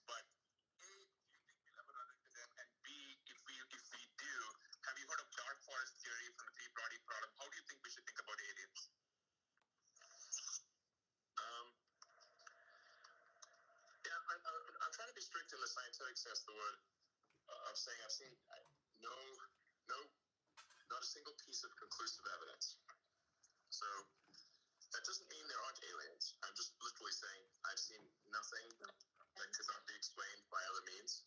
But A, do you think we'll ever run into them? And B, if we do, have you heard of dark forest theory from the three-body problem? How do you think we should think about aliens? I'm trying to be strict in the scientific sense of the word. Of saying I've seen not a single piece of conclusive evidence. So that doesn't mean there aren't aliens. I'm just literally saying I've seen nothing that could not be explained by other means,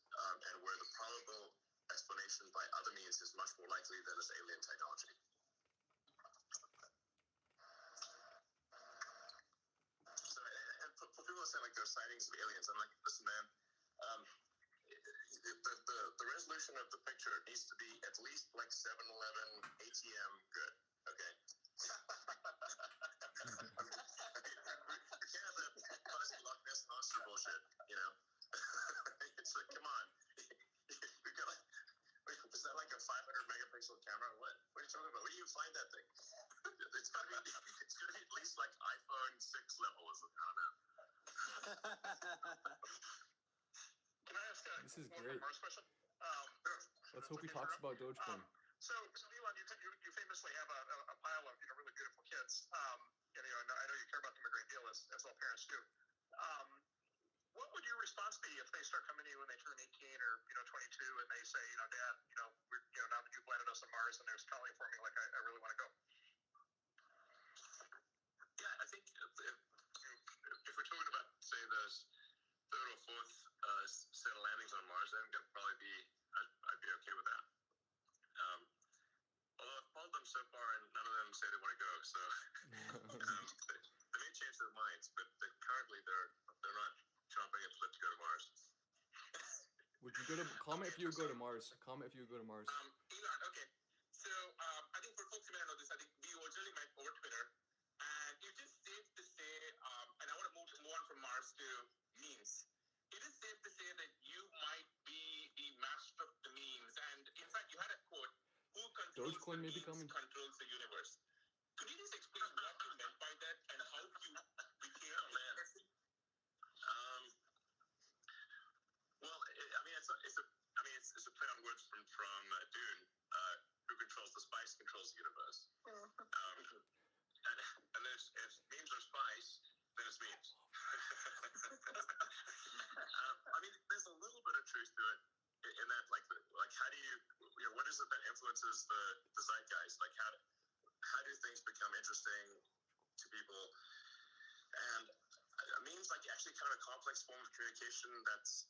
and where the probable explanation by other means is much more likely than this alien technology. So, and for people who say like there's sightings of aliens, I'm like, listen, man. The resolution of the picture needs to be at least like 7-Eleven ATM good. Okay. We can't have that fuzzy Loch Ness monster bullshit, you know. It's like, come on. We got is that like a 500 megapixel camera? What are you talking about? Where do you find that thing? It's gonna be at least like iPhone 6 level. I don't know. Can I ask this is great. Mars question? Let's hope he talks about Dogecoin. So Elon, you famously have a pile of really beautiful kids. And, I know you care about them a great deal, as all parents do. What would your response be if they start coming to you when they turn 18 or 22 and they say, Dad, now that you've landed us on Mars and there's calling for me, like I really want to go? Yeah, I think if we're talking about say those third or fourth set of landings on Mars, then I'd be okay with that. Although I've followed them so far and none of them say they want to go, so they may change their minds, but currently they're not chomping at the bit to go to Mars. Would you go to comment if you would go to Mars? Comment if you would go to Mars. Elon, okay. So I think for folks who may not know this, I think we originally met over Twitter, and it is safe to say, and I want to move on from Mars to memes. It is safe to say that you might be the master of the memes, and in fact, you had a quote: "Who controls Dogecoin the may be memes coming. controls the universe." Could you just explain what you meant by that and how you became a man? Well, it's a play on words from Dune. Who controls the spice controls the universe. And if memes are spice, then it's memes. There's a little bit of truth to it in that, like how do you what is it that influences the zeitgeist? Like how do things become interesting to people? And memes like actually kind of a complex form of communication that's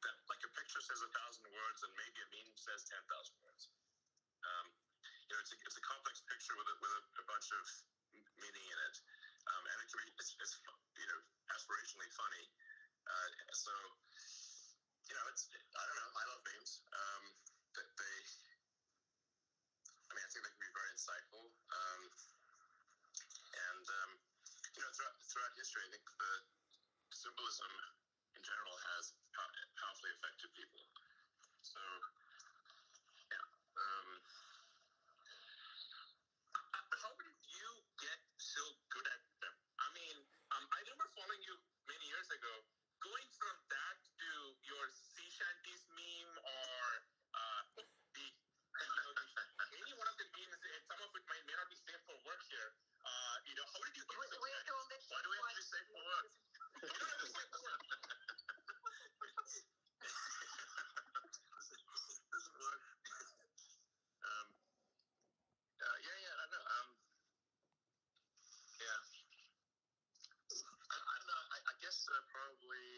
that like a picture says 1,000 words and maybe a meme says 10,000 words. It's a complex picture with a bunch of meaning in it, and it can be it's aspirationally funny. So it's I don't know. I love memes. I think they can be very insightful. Throughout history, I think the symbolism in general has powerfully affected people. So, yeah. How did you get so good at them? I remember following you many years ago. Going from that to your sea shanties meme or any one of the memes, and some of it may not be safe for work here. How did you get so good? Why do we have to be safe for work? We don't have to be safe for work. This is work. I know. I don't know. I guess probably.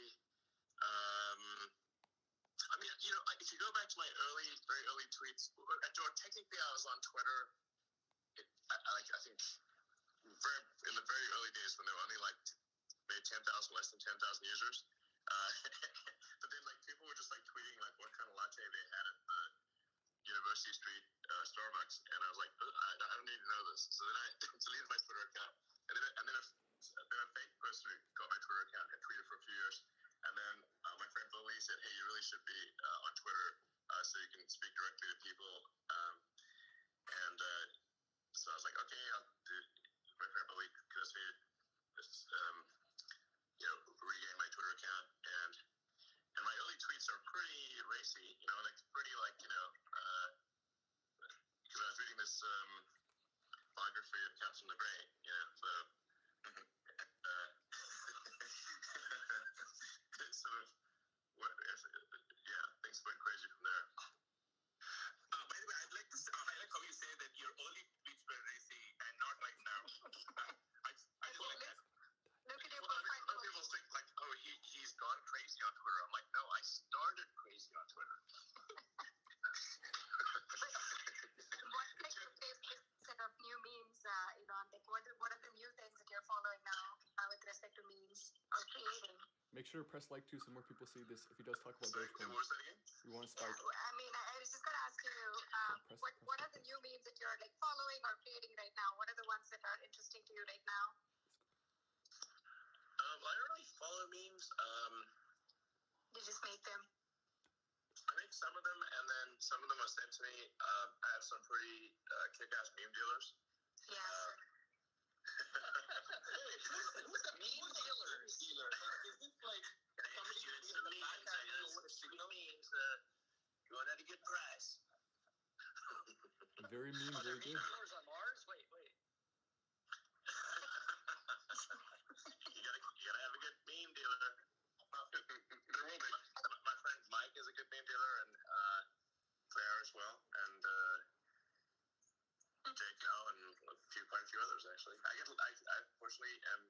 If you go back to my very early tweets, technically I was on Twitter. I think in the very early days when there were only like maybe 10,000, less than 10,000 users. But then people were just tweeting what kind of latte they had at the University Street Starbucks, and I was like, I don't need to know this. So then I deleted my Twitter account, and then a fake person who got my Twitter account had tweeted for a few years, and then my friend Lily said, hey, you really should be on Twitter so you can speak directly to people. So I was like, okay, I'll do. My friend Lily convinced me to regain my Twitter account, and Make sure to press like too so more people see this. If he does talk about Sorry, Dogecoin, what was that again? we want to spike. I mean, I was just going to ask you, Press what are the new memes that you're like following or creating right now? What are the ones that are interesting to you right now? I don't really follow memes. You just make them. I make some of them, and then some of them are sent to me. I have some pretty kick-ass meme dealers. Yes. Who's a meme dealer? Is this like somebody who's in the back memes going at a good price? Very meme, Are there very meme good. dealers on Mars? Wait. you gotta have a good meme dealer. There will be. My friend Mike is a good meme dealer, and Claire as well, and Jake now, and quite a few others actually. I fortunately am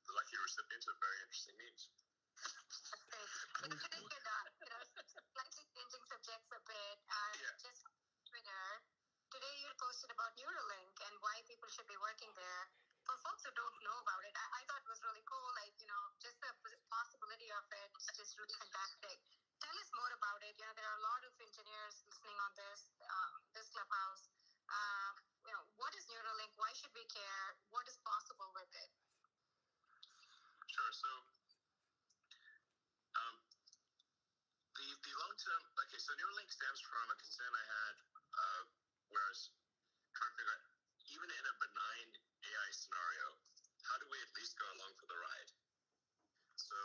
the lucky recipient of very interesting memes. That's great. Today you're done. Slightly changing subjects a bit. Just on Twitter, today you posted about Neuralink and why people should be working there. For folks who don't know about it, I thought it was really cool. Like, just the possibility of it is just really fantastic. Tell us more about it. There are a lot of engineers listening on this Clubhouse. What is Neuralink? Why should we care? What is possible with it? Sure. So, the long term. Okay, so Neuralink stems from a concern I had, where I was trying to figure out, even in a benign AI scenario, how do we at least go along for the ride? So,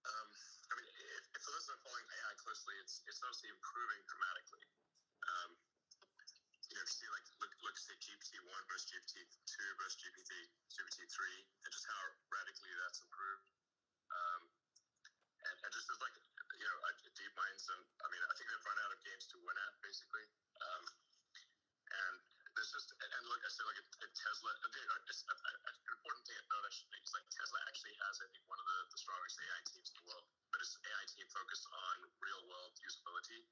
if for those that are following AI closely, it's obviously improving dramatically. If you see, look, say GPT-1 versus GPT-2 versus GPT-3, and just how radically that's improved. And just as deep minds, and I think they've run out of games to win at, basically. And there's just, and look, I said, at Tesla, an important thing to note, I should make, is Tesla actually has, I think, one of the strongest AI teams in the world, but it's an AI team focused on real world usability.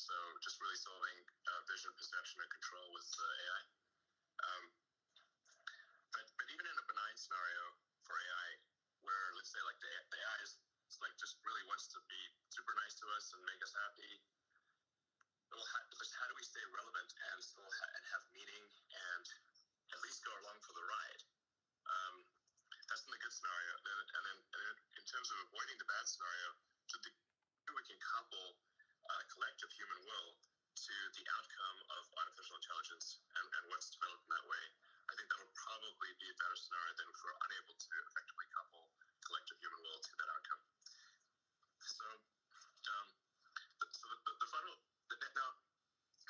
So just really solving vision, perception, and control with AI. But even in a benign scenario for AI, where let's say the AI is just really wants to be super nice to us and make us happy, how do we stay relevant and still have meaning and at least go along for the ride? That's in the good scenario. And then in terms of avoiding the bad scenario, we can couple collective human will to the outcome of artificial intelligence and what's developed in that way. I think that'll probably be a better scenario than if we're unable to effectively couple collective human will to that outcome. So, the final. Now,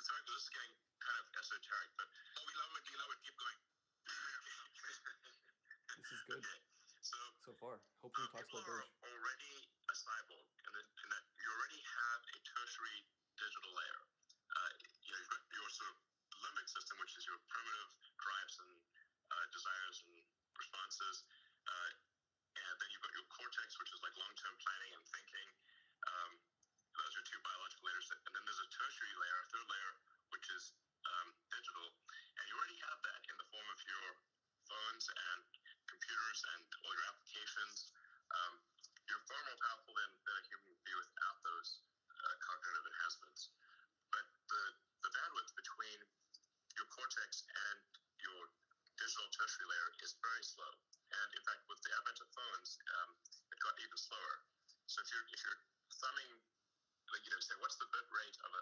sorry, this is getting kind of esoteric, but we love it. Keep going. This is good. Okay, so far. Hopefully, he talks about Doge. People are already a cyborg, and that you already have a tertiary digital layer. You've got your sort of limbic system, which is your primitive drives and desires and responses, and then you've got your cortex, which is like long-term planning and thinking. Those are two biological layers, and then there's a tertiary layer, a third layer, which is digital, and you already have that in the form of your phones and computers and all your applications. You're far more powerful than a human would be without those cognitive enhancements. But the bandwidth between your cortex and your digital tertiary layer is very slow. And in fact, with the advent of phones, it got even slower. So if you're thumbing, say, what's the bit rate of a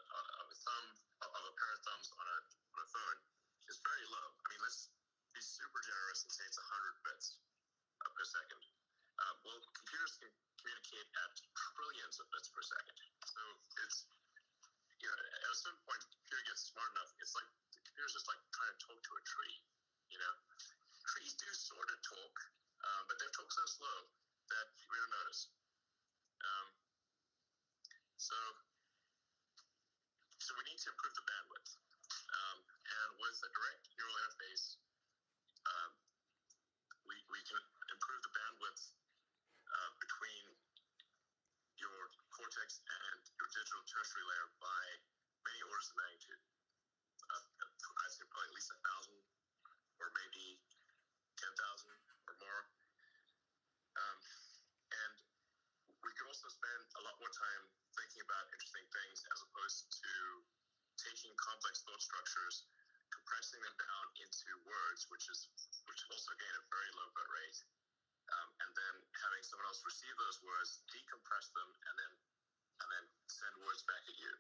pair of thumbs on a phone? It's very low. Let's be super generous and say it's 100 bits per second. Well, computers can communicate at trillions of bits per second. So it's, at a certain point, the computer gets smart enough. It's like the computer's just like trying to talk to a tree. Trees do sort of talk, but they talk so slow that we don't notice. So we need to improve the bandwidth. And with a direct neural interface, we can improve the bandwidth between your cortex and your digital tertiary layer by many orders of magnitude. I'd say probably at least 1,000 or maybe 10,000 or more. lot more time thinking about interesting things as opposed to taking complex thought structures, compressing them down into words, which also again a very low bit rate, and then having someone else receive those words, decompress them, and then send words back at you.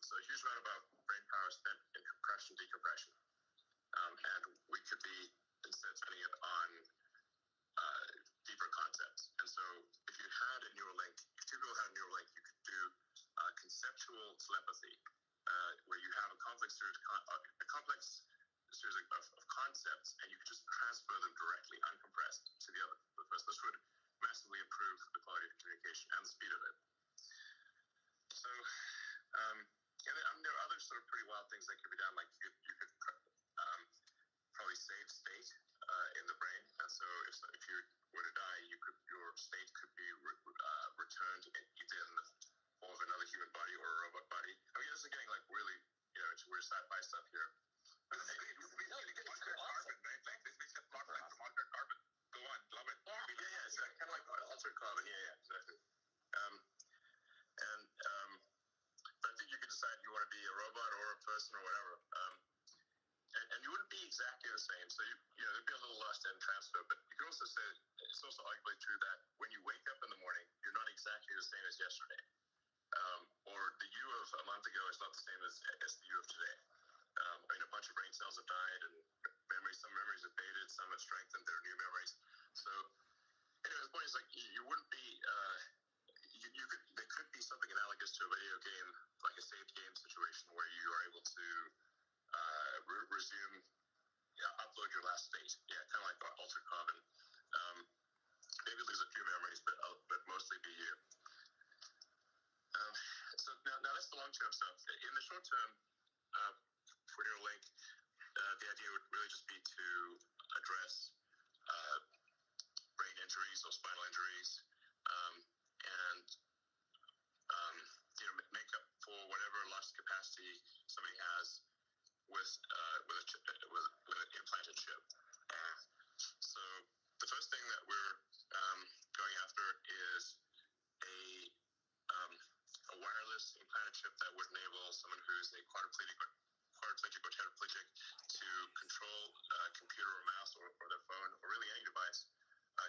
So a huge amount of our brain power is spent in compression, decompression, and we could be instead spending it on deeper concepts. And so if you had a neural link, if two people had a neural link, you could do conceptual telepathy, where you have a complex series of concepts, and you could just transfer them directly, uncompressed, to the other person. This would massively improve the quality of communication and the speed of it. So, and then, there are other sort of pretty wild things that could be done. Like you could probably save state in the brain, and so if you were to die, your state could be returned either in the form of another human body or a robot body. I mean, this is getting like really, into weird sci-fi stuff here. This makes it a lot like from altered carbon. Go on, love it. Yeah, it's kind of like altered carbon. Yeah, exactly. But I think you could decide you want to be a robot or a person or whatever. And you wouldn't be exactly the same. So there'd be a little lost in transfer. But you can also say it's also arguably true that when you wake up in the morning, you're not exactly the same as yesterday. Or the you of a month ago is not the same as the you of today. I mean, a bunch of brain cells have died, and some memories have faded, some have strengthened, there are new memories. So, anyway, the point is, like, you wouldn't be, there could be something analogous to a video game, like a saved game situation, where you are able to resume, upload your last state. Yeah, kind of like altered carbon. Maybe lose a few memories, but mostly be you. So now that's the long-term stuff. In the short term, for Neuralink, the idea would really just be to address brain injuries or spinal injuries, and make up for whatever lost capacity somebody has with an implanted chip. So the first thing that we're going after is a wireless implanted chip that would enable someone who's a quadriplegic or tetraplegic to control a computer or mouse or their phone or really any device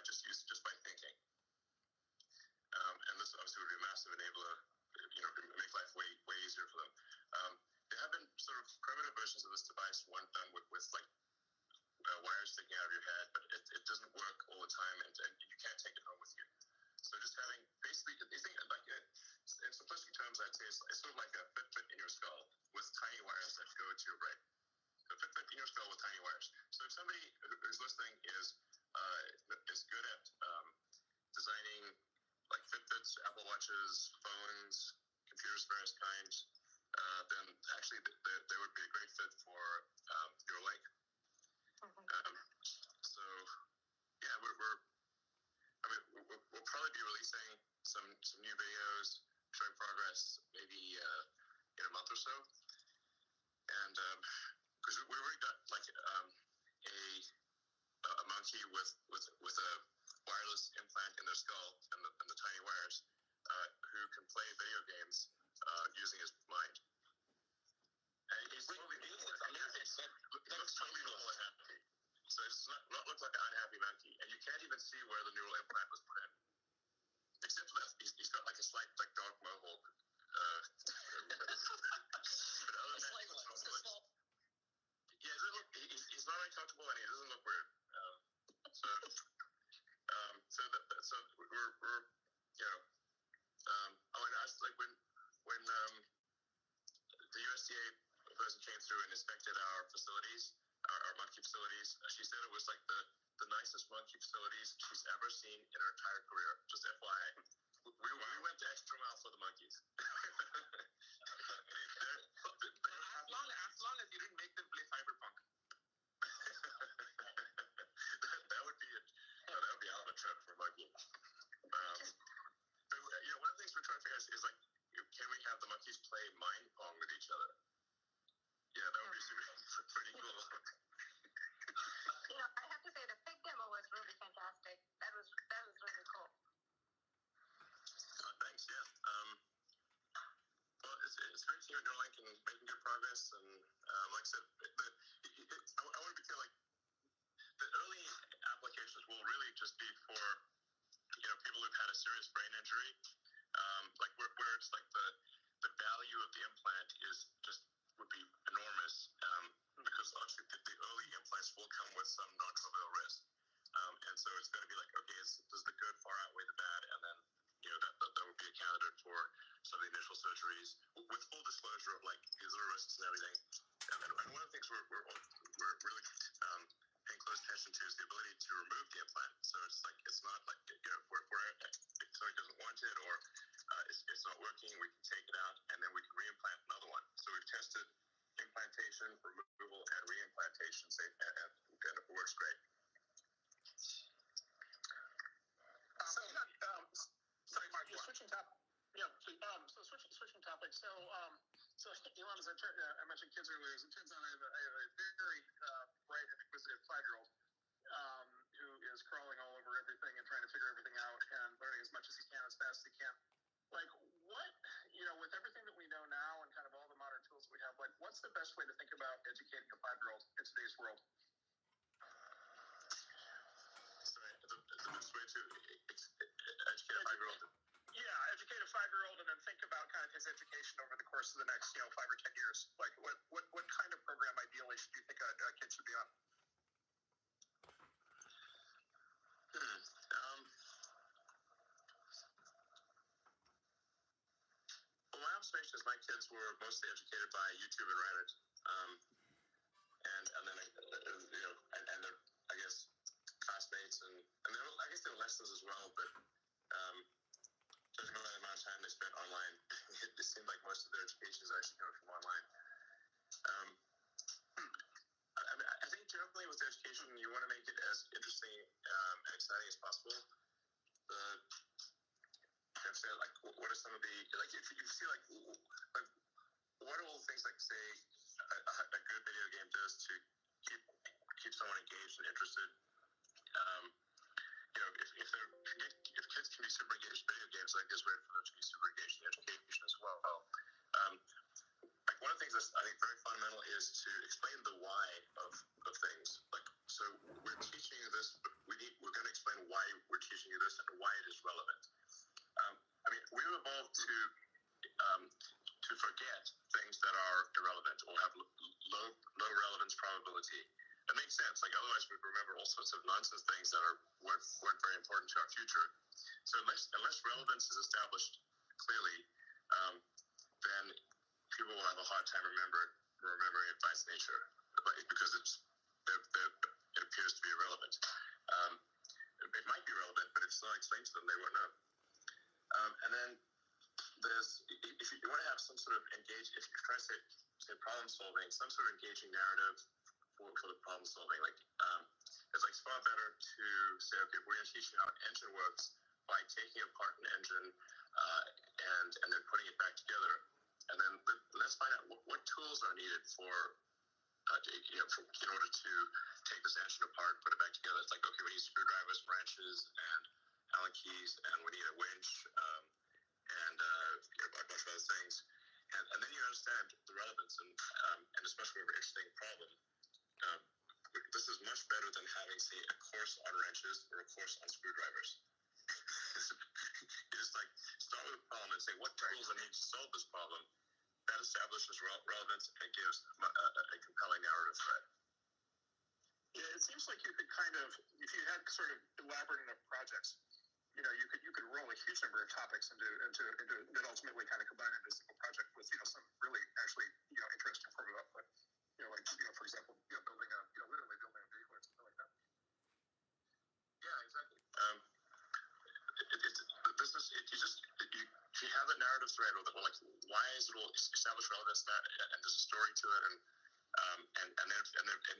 just by thinking. And this obviously would be a massive enabler, make life way easier for them. There have been sort of primitive versions of this device, one done with like wires sticking out of your head, but it doesn't work all the time, and you can't take it home with you. So just having basically, you think like in simplistic terms, I'd say it's sort of like a Fitbit in your skull with tiny wires that go to your brain. A Fitbit in your skull with tiny wires. So if somebody who's listening is good at designing like Fitbits, Apple Watches, phones, computers of various kinds, then actually they would be a great fit for Neuralink. So yeah, we'll probably be releasing some new videos showing progress maybe in a month or so, and because we already got like a monkey with a wireless implant in their skull and the tiny wires, who can play video games using his mind. And he's totally normal. He looks totally normal and happy. So it's not look like an unhappy monkey, and you can't even see where the neural implant was put in, except for that he's got like a slight like dark mohawk. But other than that, he's not uncomfortable and he doesn't look weird. So we're and I was like when the USDA person came through and inspected our facilities, our monkey facilities, she said it was like the nicest monkey facilities she's ever seen in her entire career. Just FYI. We went the extra mile for the monkeys. As long as you didn't make them play Cyberpunk. that would be out of a trip for a monkey. But, one of the things we're trying to figure out is like, can we have the monkeys play mind pong with each other? Yeah, that would be pretty cool. I have to say the pig demo was really fantastic. That was really cool. Thanks. Yeah. Neuralink and making good progress. And like I said, I want to be clear, like the early applications will really just be for people who've had a serious brain injury, like where it's like the value of the implant is just would be enormous, because obviously the early implants will come with some non-trivial risk, and so it's going to be like, okay, does the good far outweigh the bad, and then that would be a candidate for some of the initial surgeries with full disclosure of like these are risks and everything. And one of the things we're really paying close attention to is the ability to remove the implant. So it's not like where if somebody doesn't want it or it's not working, we can take it out and then we can reimplant another one. So we've tested implantation, removal, and reimplantation, and it works great. Sorry, Mark. Just switching topics. Yeah. So switching topics. So Elon, as I mentioned kids earlier, as it turns out, I have a very bright and inquisitive 5-year-old who is crawling all over everything and trying to figure everything out and learning as much as he can as fast as he can. Like, what, with everything that we know now and kind of all the modern tools that we have, like, what's the best way to think about educating a 5-year-old in today's world? Sorry, the best way to educate a 5-year-old? Yeah, educate a 5-year-old and then think about kind of his education over the course of the next, 5 or 10 years. Like, what kind of program ideally should you think a kid should be on? Well, my observation is my kids were mostly educated by YouTube and Reddit, and then and their, I guess, classmates and I guess there were lessons as well, but judging by the amount of time they spent online, it seemed like most of their education is actually coming from online. I think generally with education, you want to make it as interesting and exciting as possible. Like, what are some of the, like, if you see like what are all the things, like, say a good video game does to keep someone engaged and interested? If kids can be super engaged in video games, like this way for them to be super engaged in education as well. Like, one of the things that's, I think, very fundamental is to explain the why of things. Like, so we're teaching you this, but we're going to explain why we're teaching you this and why it is relevant. I mean, we've evolved to forget things that are irrelevant or have low relevance probability. It makes sense. Like, otherwise we'd remember all sorts of nonsense things that weren't very important to our future. So unless relevance is established clearly, then people will have a hard time remembering it by its nature, because it appears to be irrelevant. It might be relevant, but if it's not explained to them, they won't know. And then if you want to have some sort of if you're trying to say problem solving, some sort of engaging narrative for the problem solving, like, it's like far better to say, okay, we're going to teach you how an engine works by taking apart an engine and then putting it back together, and then let's find out what tools are needed in order to take this engine apart, put it back together. It's like, okay, we need screwdrivers, wrenches, and Allen keys, and we need a winch, and a bunch of other things, and then you understand the relevance, and especially for an interesting problem. This is much better than having, say, a course on wrenches or a course on screwdrivers. You just, like, start with a problem and say, what tools I need to solve this problem. That establishes relevance and gives a compelling narrative thread. Yeah, it seems like you could kind of, if you had sort of elaborate enough projects, you could roll a huge number of topics into that ultimately kind of combine into a single project with some really actually interesting form of output. For example, building a vehicle or something like that. Yeah, exactly. You have a narrative thread with it. Well, like, why is it all established relevance and there's a story to it, and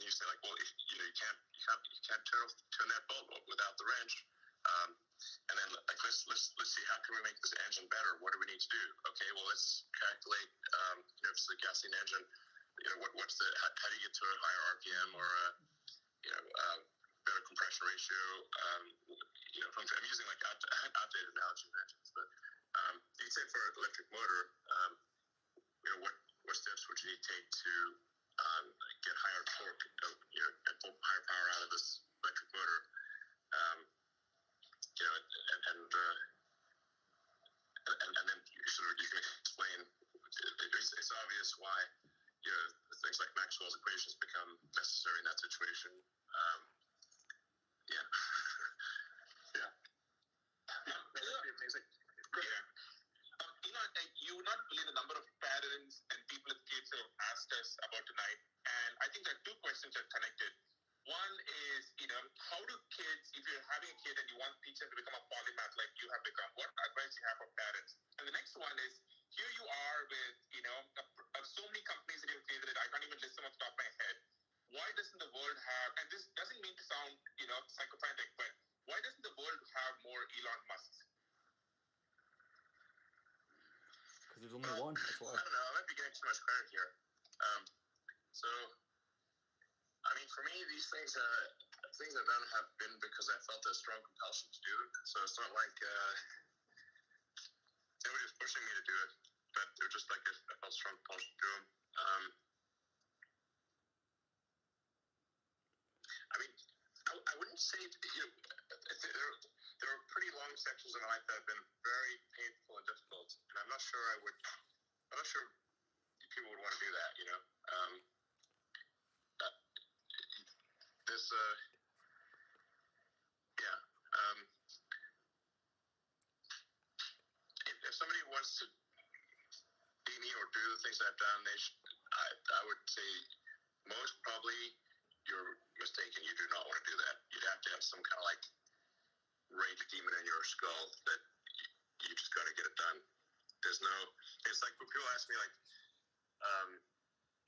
you say, like, well, you can't turn that bulb without the wrench. And then, like, let's see, how can we make this engine better? What do we need to do? Okay, well, let's calculate, if it's a gasoline engine, how do you get to a higher RPM or better compression ratio? I'm using, like, outdated analogy of engines, but you can say for an electric motor, dictate to get higher torque, and pull higher power out of this electric motor. And then you can explain. It's obvious why things like Maxwell's equations become necessary in that situation. Yeah. That'd be amazing. Great. Elon, you would not believe the number of parents and people with kids who have asked us about tonight, and I think there are two questions that are connected. One is, how do kids, if you're having a kid and you want teachers to become a polymath like you have become, what advice you have for parents? And the next one is, here you are with, so many companies that you've created that I can't even list them off the top of my head. Why doesn't the world have, and this doesn't mean to sound, psychopathic, but why doesn't the world have more Elon Musks? Because there's only one, that's why. I don't know, I might be getting too much credit here. For me, these things I've done have been because I felt a strong compulsion to do it. So it's not like nobody was pushing me to do it, but it was just like I felt strong compulsion to do them. I wouldn't say there are pretty long sections of my life that have been very painful and difficult, and I'm not sure people would want to do that. This if somebody wants to be me or do the things I've done, I would say most probably you're mistaken. You do not want to do that. You'd have to have some kind of like rage demon in your skull that you just got to get it done. It's like when people ask me like,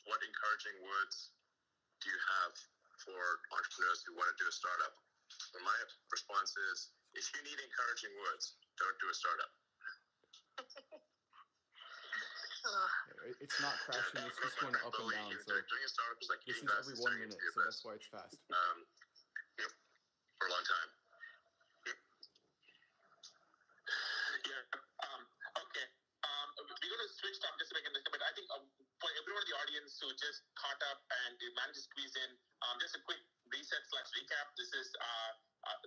what encouraging words do you have for entrepreneurs who want to do a startup? And my response is, if you need encouraging words, don't do a startup. It's not crashing, it's just going up and down. So doing a startup is like this is every 1 minute, so that's why it's fast. For a long time. Okay. We're going to switch topics just a second, but I think for everyone in the audience who just caught up and they managed to squeeze in, just a quick reset/recap. This is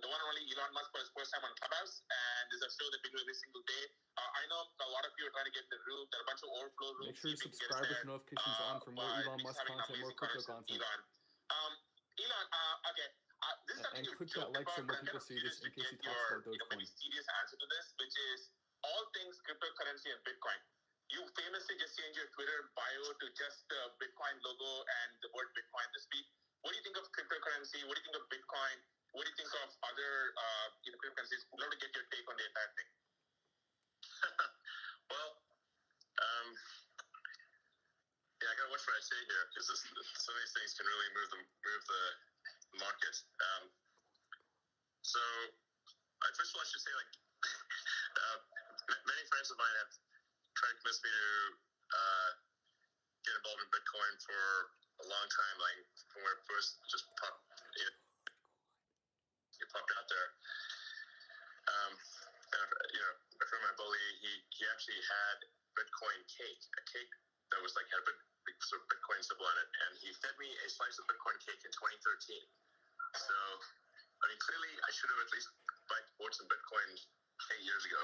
the one and only Elon Musk for his first time on Clubhouse, and this is a show that we do every single day. I know a lot of you are trying to get in the room. There are a bunch of overflow rooms. Make sure you subscribe with notifications on for more Elon Musk content, more crypto content. Elon, okay. This is and click that like so more people see this in case he talks about Dogecoin. Serious answer to this, which is all things cryptocurrency and Bitcoin. You famously just changed your Twitter bio to just the Bitcoin logo and the word Bitcoin to speak. What do you think of cryptocurrency? What do you think of Bitcoin? What do you think of other cryptocurrencies? We'd love to get your take on the entire thing. Well, I gotta watch what I say here because some of these things can really move the market. So, first of all, I should say many friends of mine have tried to convince me to get involved in Bitcoin for a long time, like from where it first just popped out there. A friend of my bully, he actually had Bitcoin cake, a cake that was like had a big sort of Bitcoin symbol on it, and he fed me a slice of Bitcoin cake in 2013. So, clearly I should have at least bought some Bitcoin 8 years ago.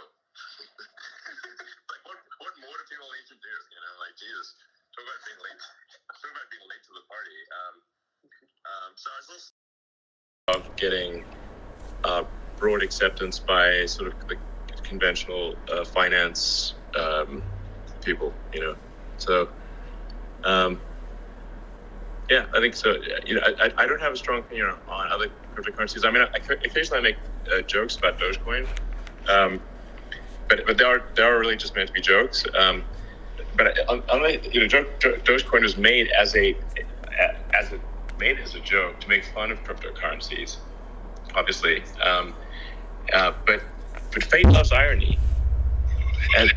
Like, what more do people need to do? Jesus, talk about being late to the party. So I was also of getting broad acceptance by sort of the conventional finance people, So, I think so. I don't have a strong opinion on other cryptocurrencies. I occasionally make jokes about Dogecoin, but they are really just meant to be jokes. But Dogecoin was made as a joke to make fun of cryptocurrencies, obviously. But fate loves irony, and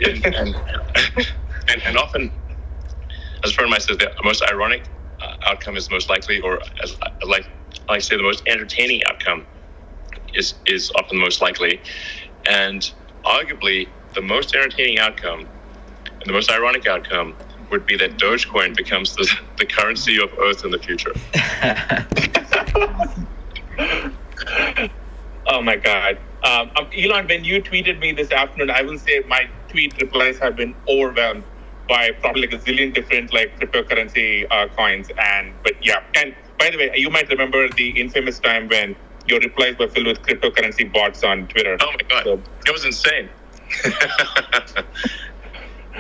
often, as a friend of mine says, the most ironic outcome is the most likely, or as I like to say, the most entertaining outcome is often the most likely, and arguably the most entertaining outcome and the most ironic outcome would be that Dogecoin becomes the currency of Earth in the future. Oh my God. Elon, when you tweeted me this afternoon, I will say my tweet replies have been overwhelmed by probably like a zillion different like cryptocurrency coins. But yeah, and by the way, you might remember the infamous time when your replies were filled with cryptocurrency bots on Twitter. Oh my God, so, it was insane.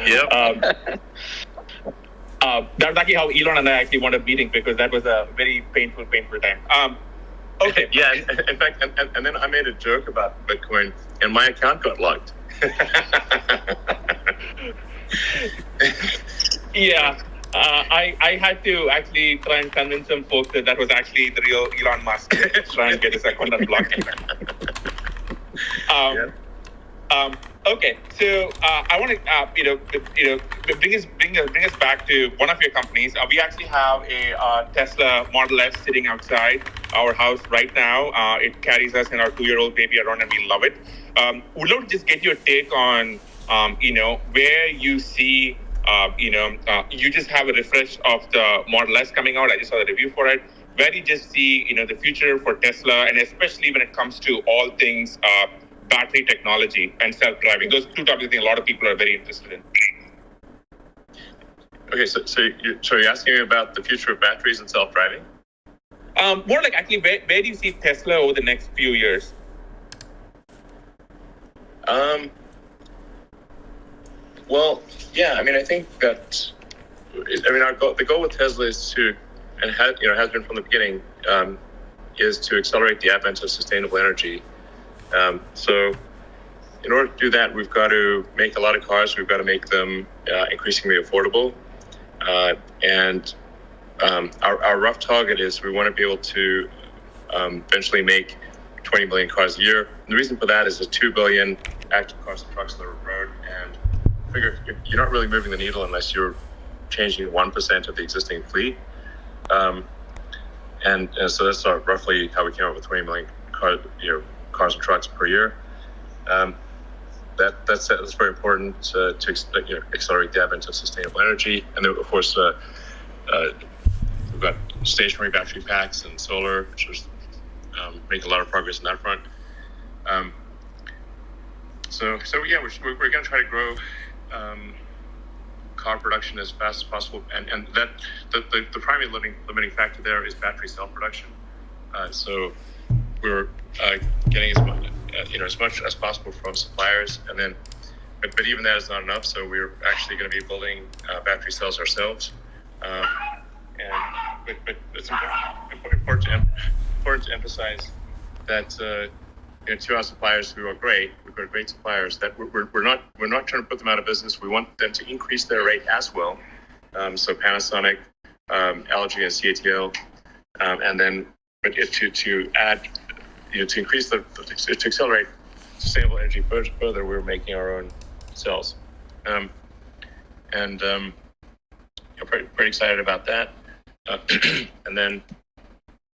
Yep. That's actually how Elon and I actually wound up meeting, because that was a very painful time. Okay. Yeah. In fact, and then I made a joke about Bitcoin, and my account got locked. Yeah. I had to actually try and convince some folks that was actually the real Elon Musk, try and get his account unblocked. Okay, so I want to bring us back to one of your companies. We actually have a Tesla Model S sitting outside our house right now. It carries us and our 2-year-old baby around, and we love it. Would love to just get your take on where you see you just have a refresh of the Model S coming out. I just saw the review for it. Where do you just see the future for Tesla, and especially when it comes to all things battery technology and self-driving? Those two topics I think a lot of people are very interested in. Okay, so you're asking me about the future of batteries and self-driving? More like actually, where do you see Tesla over the next few years? Well, yeah, I mean, I think that, the goal with Tesla is to, and has been from the beginning, is to accelerate the advent of sustainable energy. So in order to do that, we've got to make a lot of cars. We've got to make them increasingly affordable. And our rough target is we want to be able to eventually make 20 million cars a year. And the reason for that is the 2 billion active cars and trucks on the road. And figure you're not really moving the needle unless you're changing 1% of the existing fleet. And so that's roughly how we came up with 20 million cars and trucks per year. That's very important to accelerate the advent of sustainable energy. And then, of course, we've got stationary battery packs and solar, which is making a lot of progress on that front. So yeah, we're going to try to grow car production as fast as possible, and that the primary limiting factor there is battery cell production. So we're getting as much as possible from suppliers, and then but even that is not enough. So we're actually going to be building battery cells ourselves. But it's important to emphasize that to our suppliers who are great, we've got great suppliers, that we're not trying to put them out of business. We want them to increase their rate as well. So Panasonic, LG, and CATL, and then to add to increase to accelerate sustainable energy further, we're making our own cells, and pretty excited about that. And then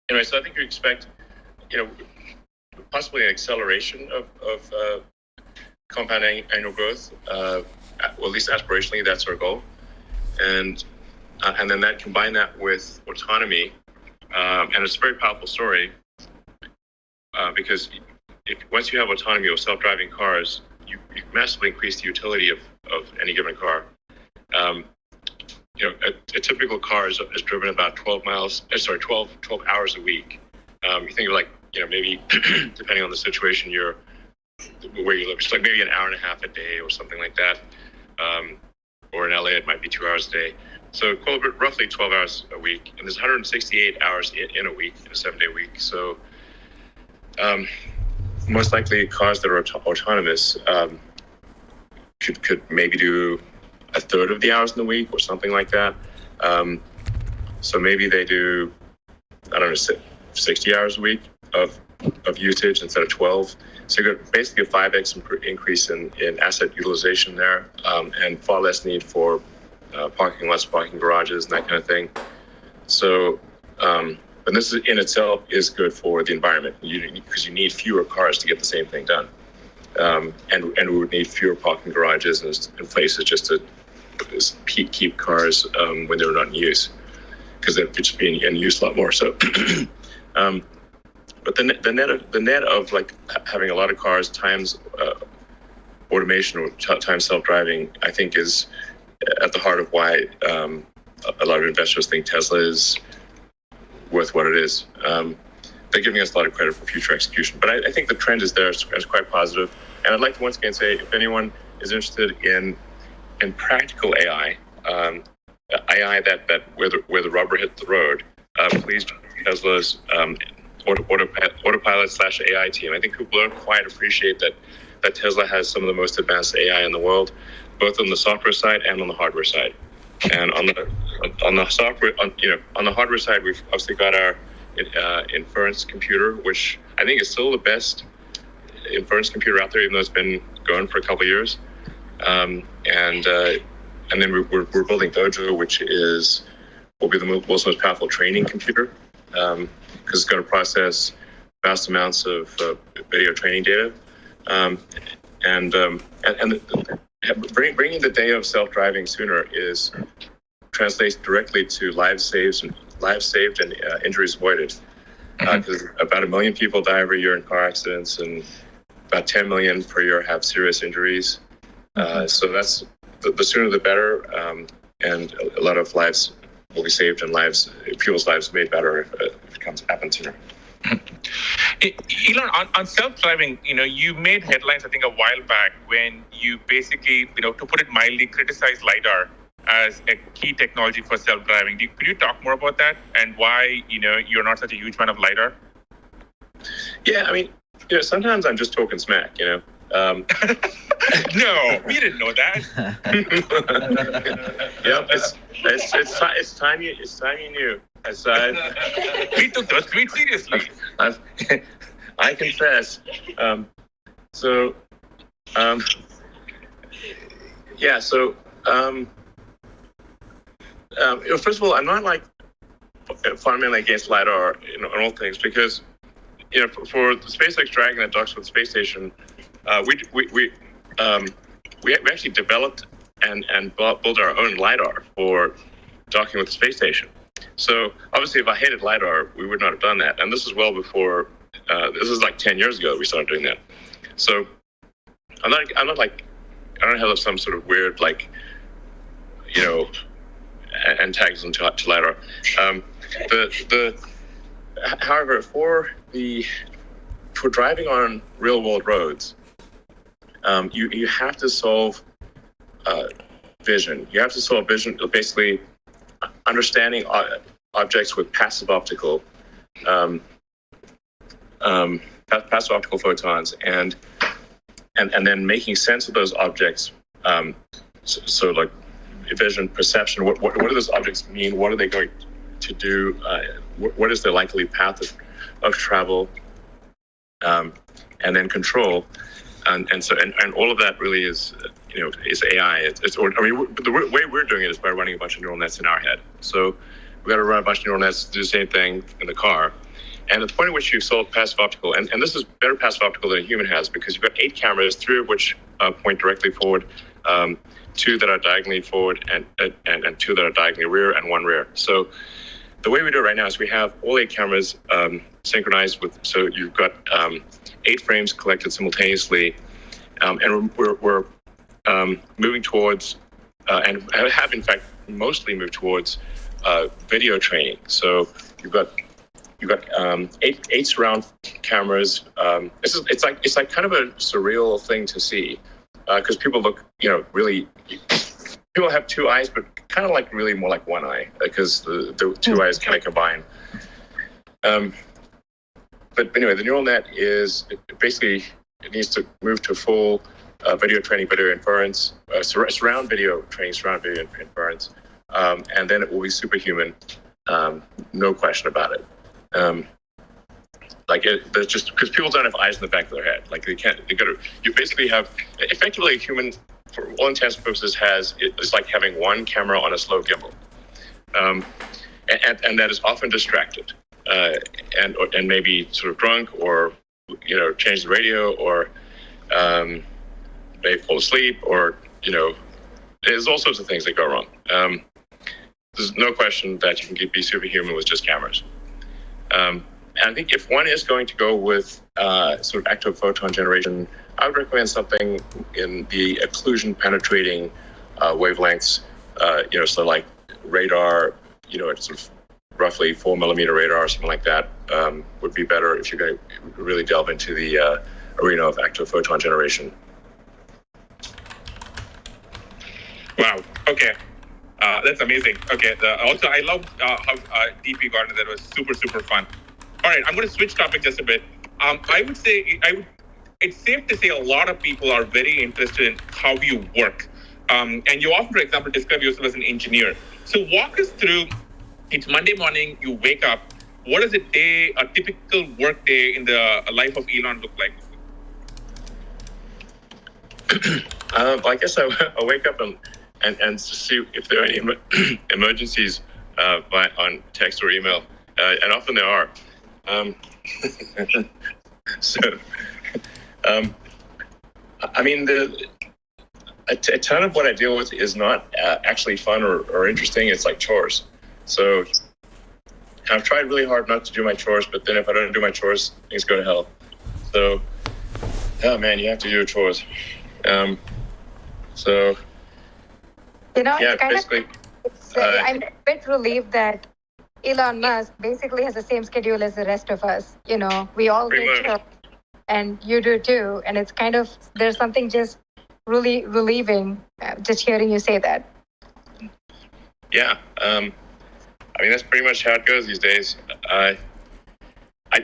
anyway, so I think you expect possibly an acceleration of compound annual growth. Well, at least aspirationally, that's our goal. And then combine that with autonomy, and it's a very powerful story because once you have autonomy or self-driving cars, you massively increase the utility of any given car. A typical car is driven about 12 hours a week. You think of maybe depending on the situation where you live, it's like maybe an hour and a half a day or something like that. Or in LA, it might be 2 hours a day. So roughly 12 hours a week, and there's 168 hours in a week, in a 7-day week. So most likely cars that are autonomous could maybe do a third of the hours in the week or something like that. So maybe they do, 60 hours a week of usage instead of 12. So you got basically a 5x increase in asset utilization there, and far less need for parking lots, parking garages, and that kind of thing. So, and this in itself is good for the environment, because you need fewer cars to get the same thing done, and we would need fewer parking garages and places just to keep cars when they're not in use, because they're just being in use a lot more. So, but the net of like having a lot of cars times automation or times self-driving, I think, is at the heart of why a lot of investors think Tesla is worth what it is. They're giving us a lot of credit for future execution, but I think the trend is there. It's quite positive. And I'd like to once again say, if anyone is interested in practical AI, AI that where the rubber hits the road, please join Tesla's autopilot/AI team. I think people don't quite appreciate that Tesla has some of the most advanced AI in the world, both on the software side and on the hardware side. And on the software, on the hardware side, we've obviously got our inference computer, which I think is still the best inference computer out there, even though it's been going for a couple of years. And then we're building Doge, which will be the world's most powerful training computer, because it's got to process vast amounts of video training data. Bringing the day of self-driving sooner translates directly to lives saved and injuries avoided. Because about 1 million people die every year in car accidents, and about 10 million per year have serious injuries. So that's the sooner the better, and a lot of lives will be saved and people's lives made better if it happens sooner. Elon, on self-driving, you made headlines, I think, a while back when you basically, to put it mildly, criticized LiDAR as a key technology for self-driving. Could you talk more about that and why, you're not such a huge fan of LiDAR? Yeah, I mean, sometimes I'm just talking smack, No, we didn't know that. Yep, it's time you knew. We took those tweets seriously. I confess. First of all, I'm not like fundamentally against LiDAR in all things, because for the SpaceX Dragon that docks with the space station, we actually developed and built our own LiDAR for docking with the space station. So obviously, if I hated LiDAR, we would not have done that. And this is well before. This is like 10 years ago we started doing that. So I'm not like, I don't have some sort of weird antagonism to LiDAR. However, for driving on real world roads, you have to solve vision. You have to solve vision, basically understanding objects with passive optical photons, and then making sense of those objects. So like vision, perception. What do those objects mean? What are they going to do? What is their likely path of travel? And then control. And all of that really is AI. The way we're doing it is by running a bunch of neural nets in our head. So we've got to run a bunch of neural nets to do the same thing in the car. And at the point at which you solve passive optical, and this is better passive optical than a human has, because you've got 8 cameras, 3 of which point directly forward, 2 that are diagonally forward, and 2 that are diagonally rear, and 1 rear. So the way we do it right now is we have all 8 cameras synchronized with, so you've got 8 frames collected simultaneously, and we're moving towards, and have in fact mostly moved towards video training. So you've got 8 surround cameras. It's like kind of a surreal thing to see, because people look, really. People have 2 eyes, but kind of like really more like 1 eye, because the 2 eyes kind of combine. But anyway, the neural net it needs to move to full video training, video inference, surround video training, surround video inference, and then it will be superhuman, no question about it. There's just because people don't have eyes in the back of their head, you basically have effectively a human, for all intents and purposes, it's like having 1 camera on a slow gimbal, and that is often distracted, and maybe sort of drunk, or change the radio, or may fall asleep, or there's all sorts of things that go wrong. There's no question that you can be superhuman with just cameras. And I think if one is going to go with sort of active photon generation, I would recommend something in the occlusion penetrating wavelengths. So like radar, it's sort of roughly 4 millimeter radar or something like that would be better if you're going to really delve into the arena of active photon generation. Wow. Okay. That's amazing. Okay. Also, I love how deep you got into that. It was super, super fun. All right. I'm going to switch topic just a bit. I would say it's safe to say a lot of people are very interested in how you work. And you often, for example, describe yourself as an engineer. So walk us through, it's Monday morning, you wake up. What does a typical work day in the life of Elon look like? I guess I wake up and see if there are any emergencies on text or email, and often there are. A ton of what I deal with is not actually fun or interesting. It's like chores. So I've tried really hard not to do my chores, but then if I don't do my chores, things go to hell. So, oh man, you have to do your chores. Basically, I'm a bit relieved that Elon Musk basically has the same schedule as the rest of us. We all do chores, and you do too. And it's kind of, there's something just really relieving just hearing you say that. Yeah. That's pretty much how it goes these days. I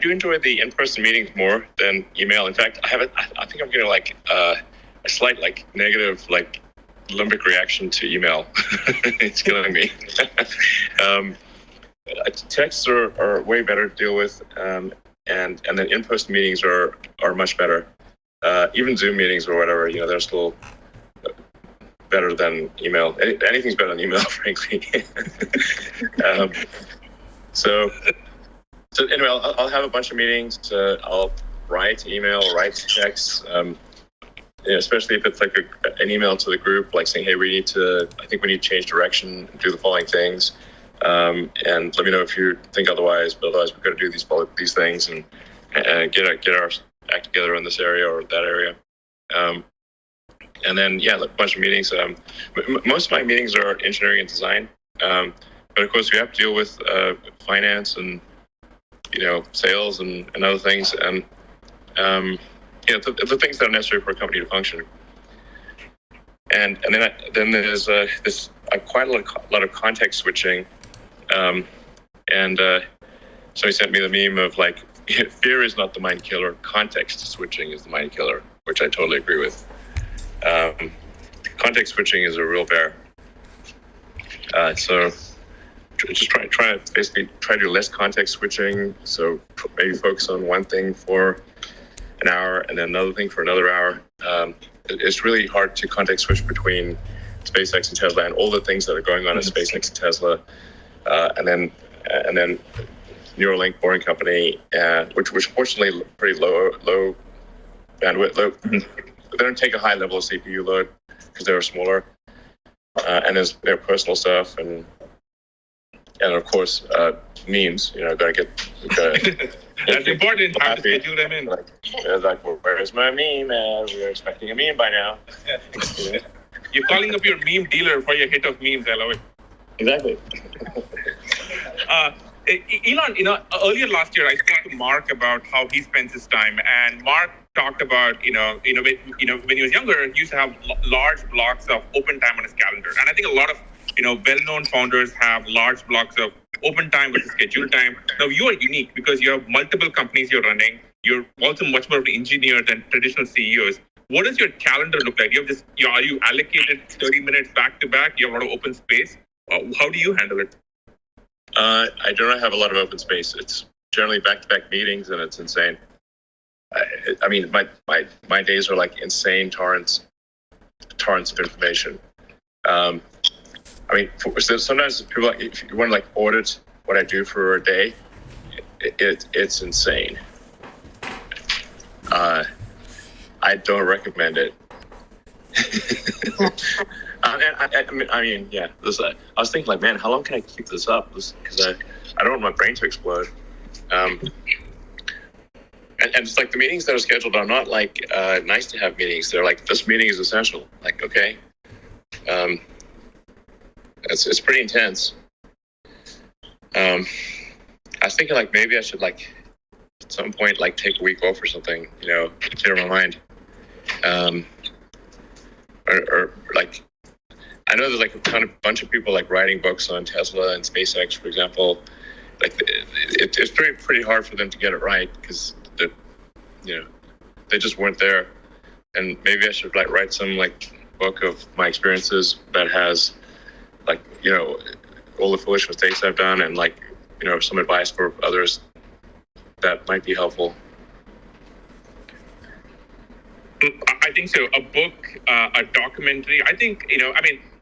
do enjoy the in-person meetings more than email. In fact, I think I'm getting a slight negative limbic reaction to email. It's killing me. Texts are way better to deal with, and then in-person meetings are much better. Even Zoom meetings or whatever, they're still better than email. Anything's better than email, frankly. So anyway, I'll have a bunch of meetings. I'll write email, write text, especially if it's an email to the group, saying, hey, I think we need to change direction and do the following things. And let me know if you think otherwise, but otherwise we've got to do these things and get our act together in this area or that area. And then, a bunch of meetings. Most of my meetings are engineering and design. But of course, we have to deal with finance and, sales and other things. And, the things that are necessary for a company to function. And then there's quite a lot of context switching. Somebody sent me the meme of fear is not the mind killer, context switching is the mind killer, which I totally agree with. Context switching is a real bear. So just try to do less context switching. So maybe focus on one thing for an hour and then another thing for another hour. It's really hard to context switch between SpaceX and Tesla and all the things that are going on at SpaceX and Tesla, and then Neuralink, Boring Company, which fortunately pretty low bandwidth. They don't take a high level of CPU load because they're smaller, and there's their personal stuff and of course memes. Gotta get. That's important. How to schedule them in. Where's my meme? We're expecting a meme by now. You're calling up your meme dealer for your hit of memes. I love it. Exactly. Elon, earlier last year I spoke to Mark about how he spends his time, and Mark talked about, when he was younger, he used to have large blocks of open time on his calendar, and I think a lot of well-known founders have large blocks of open time versus scheduled time. Now you are unique because you have multiple companies you're running. You're also much more of an engineer than traditional CEOs. What does your calendar look like? Are you allocated 30 minutes back to back? You have a lot of open space. How do you handle it? I do not have a lot of open space. It's generally back-to-back meetings, and it's insane. My days are insane torrents of information. Sometimes people if you want to audit what I do for a day, it's insane. I don't recommend it. I mean, yeah. I was thinking, like, man, how long can I keep this up? Because I don't want my brain to explode. And it's like the meetings that are scheduled are not like nice to have meetings. They're like, this meeting is essential. Like, okay, it's pretty intense. I was thinking, like, maybe I should, like, at some point, like, take a week off or something, clear my mind. Or like, I know there's like a bunch of people like writing books on Tesla and SpaceX, for example. Like, it's pretty hard for them to get it right because they just weren't there. And maybe I should like write some like book of my experiences that has like all the foolish mistakes I've done and like some advice for others that might be helpful. I think so. A book, a documentary. I think,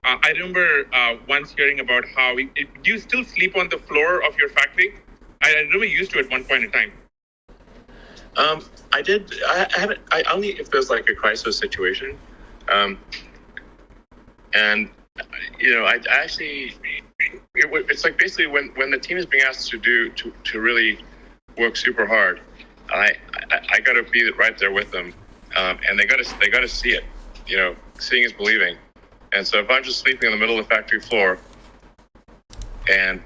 I remember once hearing about how do you still sleep on the floor of your factory? I remember you used to at one point in time. I did. I only if there's like a crisis situation. And, I actually, it's like basically when the team is being asked to really work super hard, I got to be right there with them. And they got to see it, seeing is believing. And so if I'm just sleeping in the middle of the factory floor and,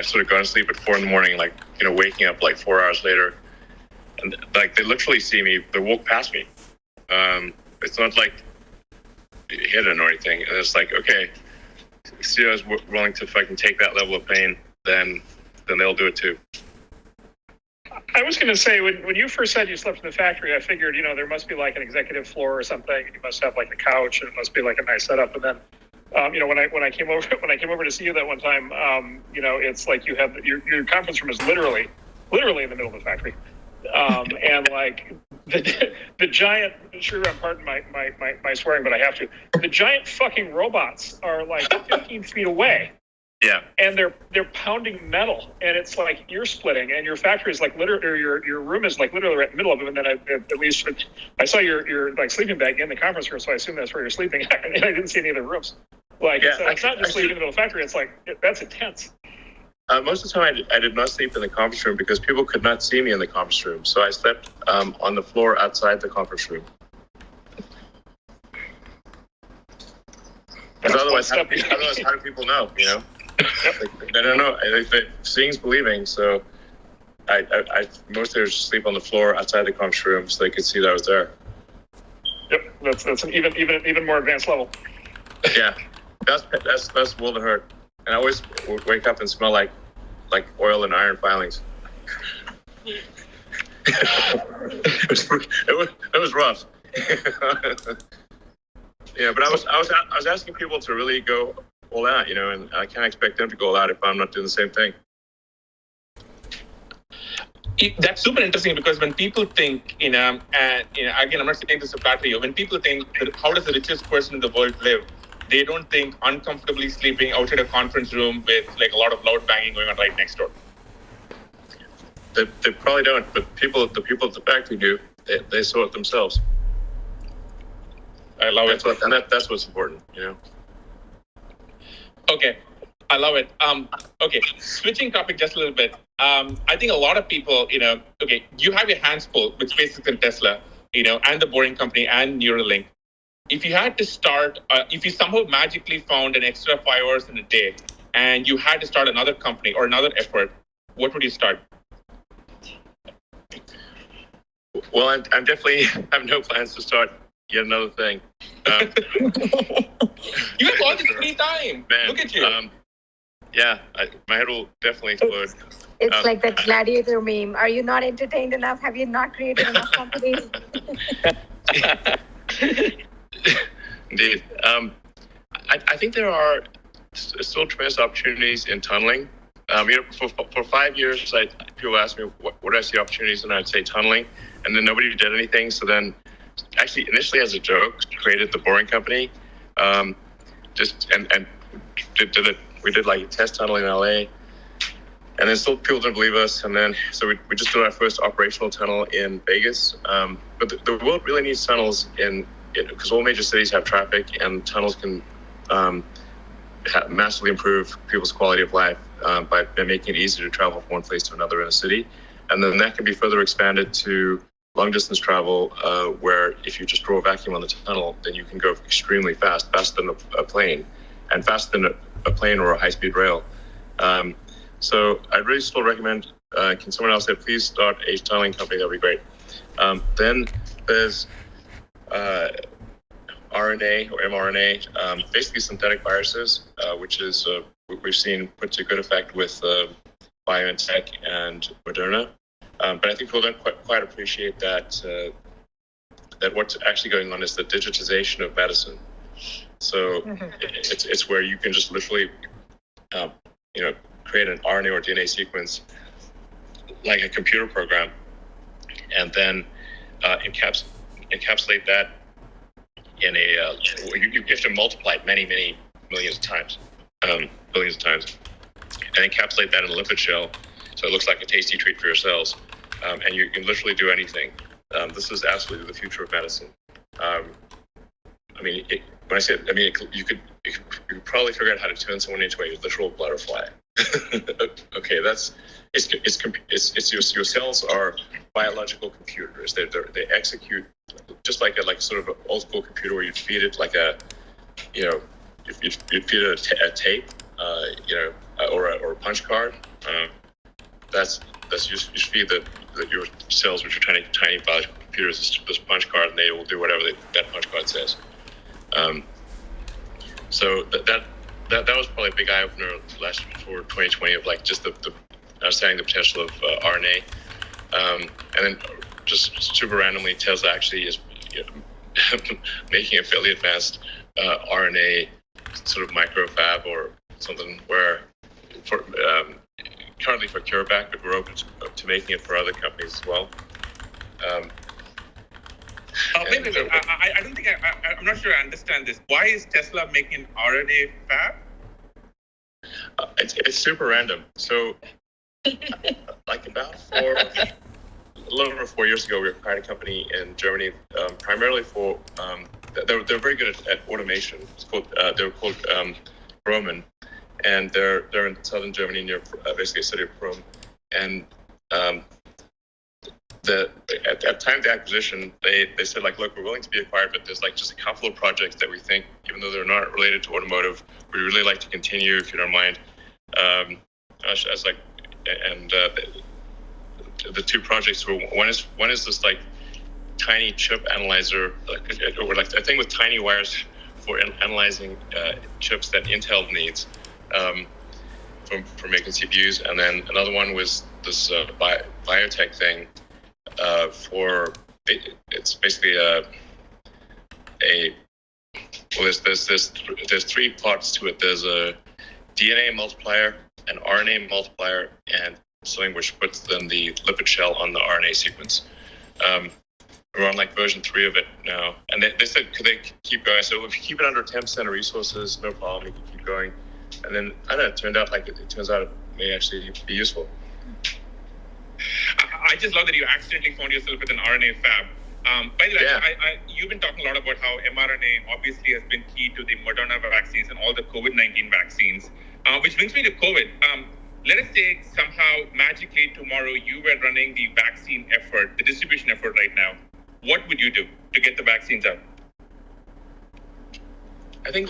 sort of going to sleep at 4 a.m, like, waking up like 4 hours later and like, they literally see me, they walk past me. It's not like hidden or anything. And it's like, okay, CEO is willing to fucking take that level of pain, then they'll do it too. I was going to say, when you first said you slept in the factory, I figured, there must be like an executive floor or something. You must have like a couch, and it must be like a nice setup. And then, when I came over to see you that one time, it's like you have your conference room is literally in the middle of the factory, and like the giant. Sure, I'm pardon my swearing, but I have to. The giant fucking robots are like 15 feet away. Yeah, and they're pounding metal, and it's like you're splitting, and your factory is like literally, or your room is like literally right in the middle of them. And then at least I saw your like sleeping bag in the conference room, so I assume that's where you're sleeping. And I didn't see any other rooms. Like, yeah, it's not just sleeping in the middle of the factory. It's like that's intense. Most of the time, I did not sleep in the conference room because people could not see me in the conference room. So I slept on the floor outside the conference room. Because otherwise, how do people know? They don't know. Seeing's believing. So I mostly just sleep on the floor outside the conference room so they could see that I was there. Yep, that's an even more advanced level. Yeah, that's world of hurt. And I always wake up and smell like oil and iron filings. it was rough. Yeah, but I was asking people to really go all out, and I can't expect them to go all out if I'm not doing the same thing. That's super interesting because when people think, again, I'm not saying this to flatter you. When people think, how does the richest person in the world live? They don't think uncomfortably sleeping outside a conference room with like a lot of loud banging going on right next door. They probably don't, but the people at the factory do. They saw it themselves. I love it. That's what's important, Okay, I love it. Okay, switching topic just a little bit. I think a lot of people, okay, you have your hands full with SpaceX and Tesla, and the Boring Company and Neuralink. If you had to start, if you somehow magically found an extra 5 hours in a day and you had to start another company or another effort, what would you start? Well, I'm definitely have no plans to start yet another thing. You have all this free time. Man, look at you. Yeah, my head will definitely explode. It's like that gladiator meme. Are you not entertained enough? Have you not created enough companies? Indeed. I think there are still tremendous opportunities in tunneling. For 5 years, people asked me what I see opportunities, and I'd say tunneling, and then nobody did anything. So then, actually, initially as a joke, created the Boring Company. We did like a test tunnel in LA, And then still people didn't believe us. And then, so we just did our first operational tunnel in Vegas. But the world really needs tunnels because all major cities have traffic, and tunnels can massively improve people's quality of life by making it easier to travel from one place to another in a city. And then that can be further expanded to long distance travel, where if you just draw a vacuum on the tunnel, then you can go extremely fast, faster than a plane, and faster than a plane or a high-speed rail. So I'd really still recommend, can someone else say, please start a tunneling company? That'd be great. Then there's RNA or mRNA, basically synthetic viruses, which is we've seen put to good effect with BioNTech and Moderna. But I think people don't quite appreciate that what's actually going on is the digitization of medicine. So it's where you can just literally, create an RNA or DNA sequence like a computer program, and then encapsulate that in a you have to multiply it many millions of times, billions of times, and encapsulate that in a lipid shell so it looks like a tasty treat for your cells, and you can literally do anything. This is absolutely the future of medicine. You could probably figure out how to turn someone into a literal butterfly. Okay, your cells are biological computers. They execute just like a sort of an old school computer where you'd feed it like if you'd feed it a tape, or a punch card. That's you feed your cells, which are tiny biological computers, this punch card, and they will do whatever that punch card says. So that was probably a big eye opener last year for 2020 of just the understanding the potential of RNA, and then just super randomly, Tesla actually is making a fairly advanced RNA sort of microfab or something where currently for CureVac, but we're open to making it for other companies as well. Wait. I don't think I'm not sure I understand this. Why is Tesla making RNA fab? It's super random. So, about a little over 4 years ago, we acquired a company in Germany, primarily for they're very good at automation. They're called Roman, and they're in southern Germany near basically a city of Rome. And at the time of the acquisition, they said look, we're willing to be acquired, but there's just a couple of projects that we think, even though they're not related to automotive, we'd really like to continue, if you don't mind. The two projects were one is this tiny chip analyzer, or a thing with tiny wires for analyzing chips that Intel needs for making CPUs, and then another one was this biotech thing it's basically there's three parts to it. There's a DNA multiplier, an RNA multiplier, and something which puts then the lipid shell on the RNA sequence. We're on version 3 of it now, and they said could they keep going? So if you keep it under 10% of resources, no problem, you can keep going. And then I don't know, it turned out it may actually be useful. I just love that you accidentally found yourself with an RNA fab. By the way, Yeah. you've been talking a lot about how mRNA obviously has been key to the Moderna vaccines and all the COVID-19 vaccines, which brings me to COVID. Let us say somehow magically tomorrow you were running the vaccine effort, the distribution effort right now. What would you do to get the vaccines out? I think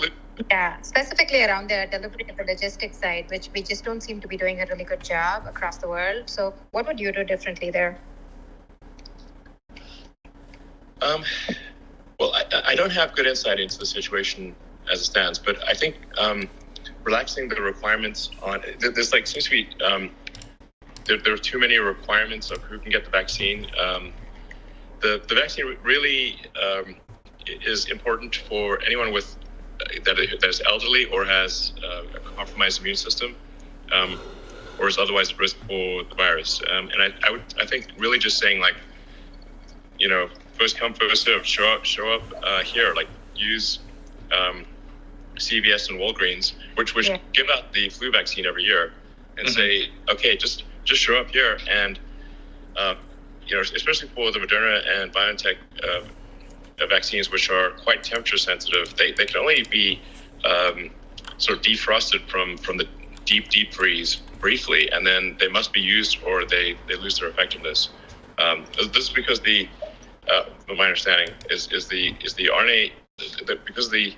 specifically around the delivery and the logistics side, which we just don't seem to be doing a really good job across the world. So what would you do differently there? Well, I don't have good insight into the situation as it stands, but I think relaxing the requirements on there's seems to be there are too many requirements of who can get the vaccine. The vaccine really is important for anyone with that is elderly or has a compromised immune system, or is otherwise at risk for the virus. And I think really just saying first come, first serve, show up here, use CVS and Walgreens, which give out the flu vaccine every year. and say, okay, just show up here. And, especially for the Moderna and BioNTech vaccines, which are quite temperature sensitive, they can only be sort of defrosted from the deep freeze briefly, and then they must be used or they lose their effectiveness. This is because my understanding is the RNA, because the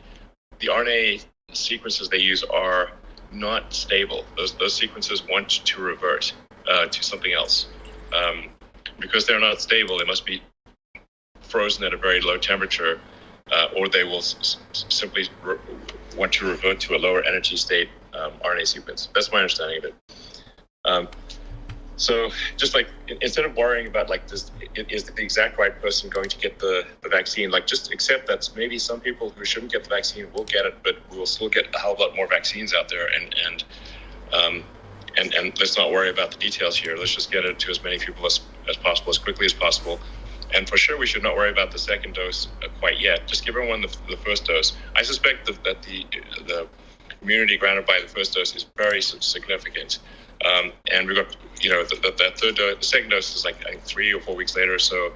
RNA sequences they use are not stable. Those sequences want to revert to something else. Because they're not stable, they must be frozen at a very low temperature, or they will simply want to revert to a lower energy state RNA sequence. That's my understanding of it. So just like, instead of worrying about like this, is the exact right person going to get the vaccine, like just accept that maybe some people who shouldn't get the vaccine will get it, but we will still get a hell of a lot more vaccines out there. And let's not worry about the details here. Let's just get it to as many people as possible, as quickly as possible. And for sure, we should not worry about the second dose quite yet. Just give everyone the first dose. I suspect that the immunity granted by the first dose is very significant. And we've got, that third dose, the second dose is like, I think 3 or 4 weeks later. So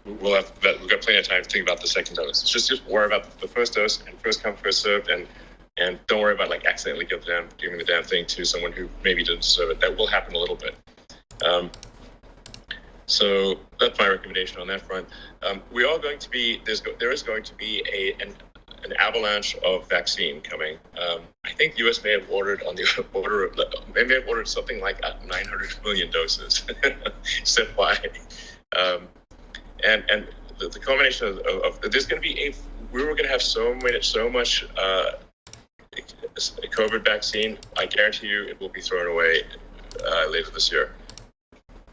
we've got plenty of time to think about the second dose. It's just worry about the first dose and first come, first served, and don't worry about like accidentally giving the damn thing to someone who maybe didn't deserve it. That will happen a little bit. So that's my recommendation on that front. We are going to be, there is going to be an avalanche of vaccine coming. I think the U.S. may have ordered something like 900 million doses sent by. And the combination of there's going to be we were going to have so much COVID vaccine. I guarantee you it will be thrown away later this year,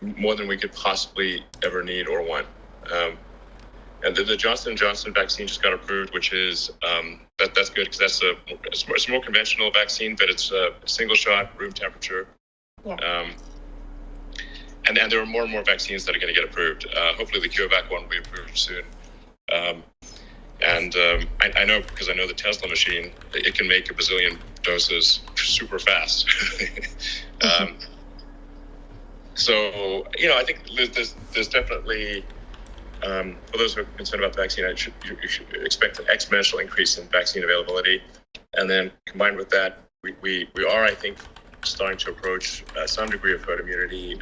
more than we could possibly ever need or want. And the Johnson & Johnson vaccine just got approved, which is that's good because that's it's more conventional vaccine, but it's a single shot, room temperature. Yeah. And there are more and more vaccines that are going to get approved. Hopefully the CureVac one will be approved soon. I know, because I know the Tesla machine, it can make a bazillion doses super fast. So, I think there's definitely, for those who are concerned about the vaccine, you should expect an exponential increase in vaccine availability. And then combined with that, we are, I think, starting to approach some degree of herd immunity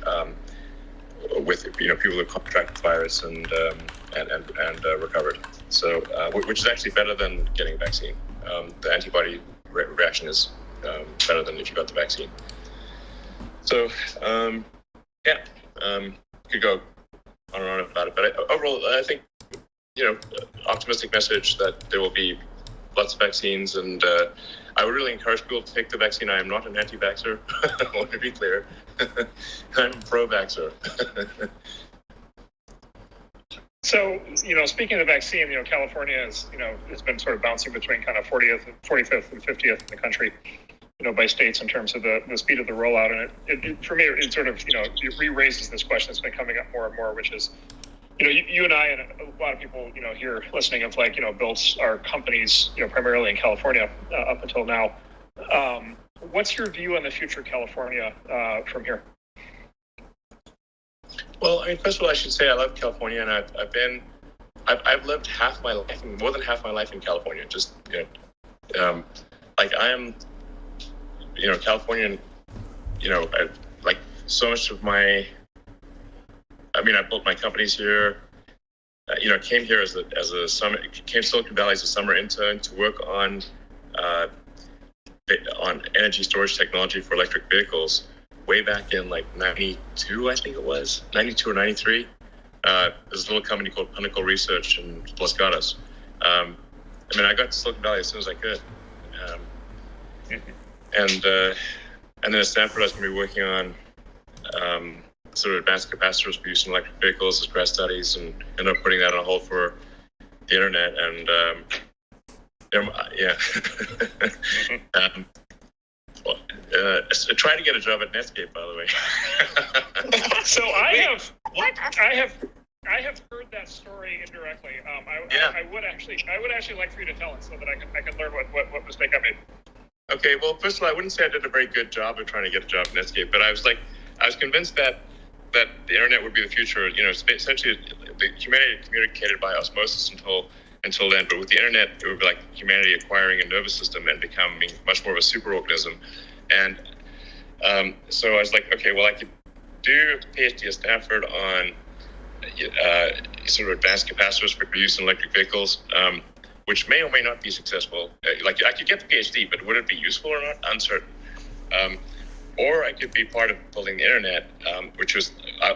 with people who contracted the virus and recovered. So, which is actually better than getting a vaccine. The antibody reaction is better than if you got the vaccine. So, could go on and on about it. But overall, I think, optimistic message that there will be lots of vaccines, and I would really encourage people to take the vaccine. I am not an anti-vaxxer. I want to be clear. I'm pro-vaxxer. So, speaking of the vaccine, California has been sort of bouncing between kind of 45th and 50th in the country, by states in terms of the speed of the rollout. And it for me, it sort of, it re-raises this question that's been coming up more and more, which is, you and I and a lot of people, here listening have built our companies, primarily in California up until now. What's your view on the future of California from here? Well, first of all, I should say I love California, and I've lived more than half my life in California. Just, I am, Californian, I so much of I built my companies here. Came here as a summer, came to Silicon Valley as a summer intern to work on energy storage technology for electric vehicles way back in 92, I think it was 92 or 93. There's a little company called Pinnacle Research in Los Gatos. I got to Silicon Valley as soon as I could. And then at Stanford, I was going to be working on sort of advanced capacitors for use in electric vehicles as grad studies, and ended up putting that on hold for the internet. And trying to get a job at Netscape, by the way. So I have heard that story indirectly. I would actually like for you to tell it so that I can learn what mistake I made. Okay, well, first of all, I wouldn't say I did a very good job of trying to get a job in Netscape, but I was convinced that the internet would be the future. Essentially, the humanity communicated by osmosis until then, but with the internet, it would be like humanity acquiring a nervous system and becoming much more of a superorganism. And so I was like, okay, well, I could do a PhD at Stanford on sort of advanced capacitors for use in electric vehicles, which may or may not be successful. Like I could get the PhD, but would it be useful or not? Uncertain. Or I could be part of building the internet, which was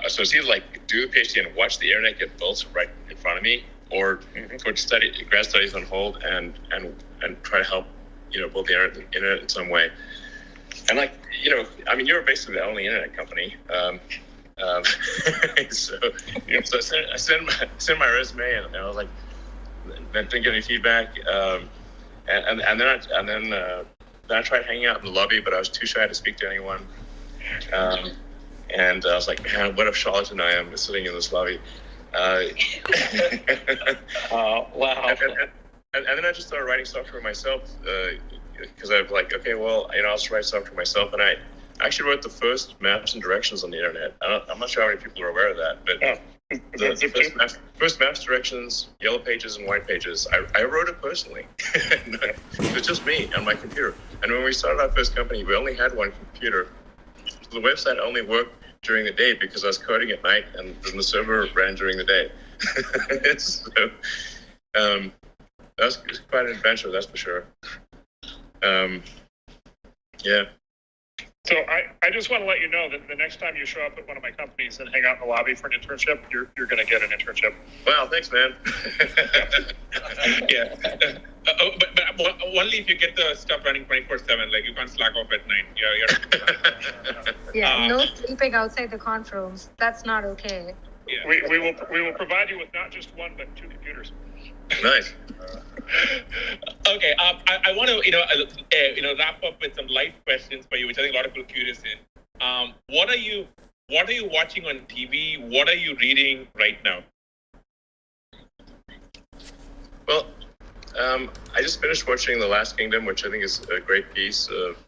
so it's either like do the PhD and watch the internet get built right in front of me, or put grad studies on hold and try to help build the internet in some way. And you're basically the only internet company. So I sent my resume and I was like, then didn't get any feedback. And then I tried hanging out in the lobby, but I was too shy to speak to anyone. And I was like, man, what a charlatan I am sitting in this lobby. Wow. And then I just started writing software myself because I was like, okay, well, I'll just write software myself. And I actually wrote the first maps and directions on the internet. I'm not sure how many people are aware of that, but the first maps, directions, yellow pages, and white pages, I wrote it personally. It was just me on my computer. And when we started our first company, we only had one computer. So the website only worked during the day because I was coding at night, and then the server ran during the day. So that was quite an adventure, that's for sure. Yeah. So I just want to let you know that the next time you show up at one of my companies and hang out in the lobby for an internship, you're going to get an internship. Wow, thanks, man. Yeah. But only if you get the stuff running 24/7. Like you can't slack off at night. Yeah, no sleeping outside the conf rooms. That's not okay. Yeah. We will provide you with not just one but two computers. Nice. Okay. I want to wrap up with some light questions for you, which I think a lot of people are curious in. What are you watching on TV? What are you reading right now? Well, I just finished watching The Last Kingdom, which I think is a great piece of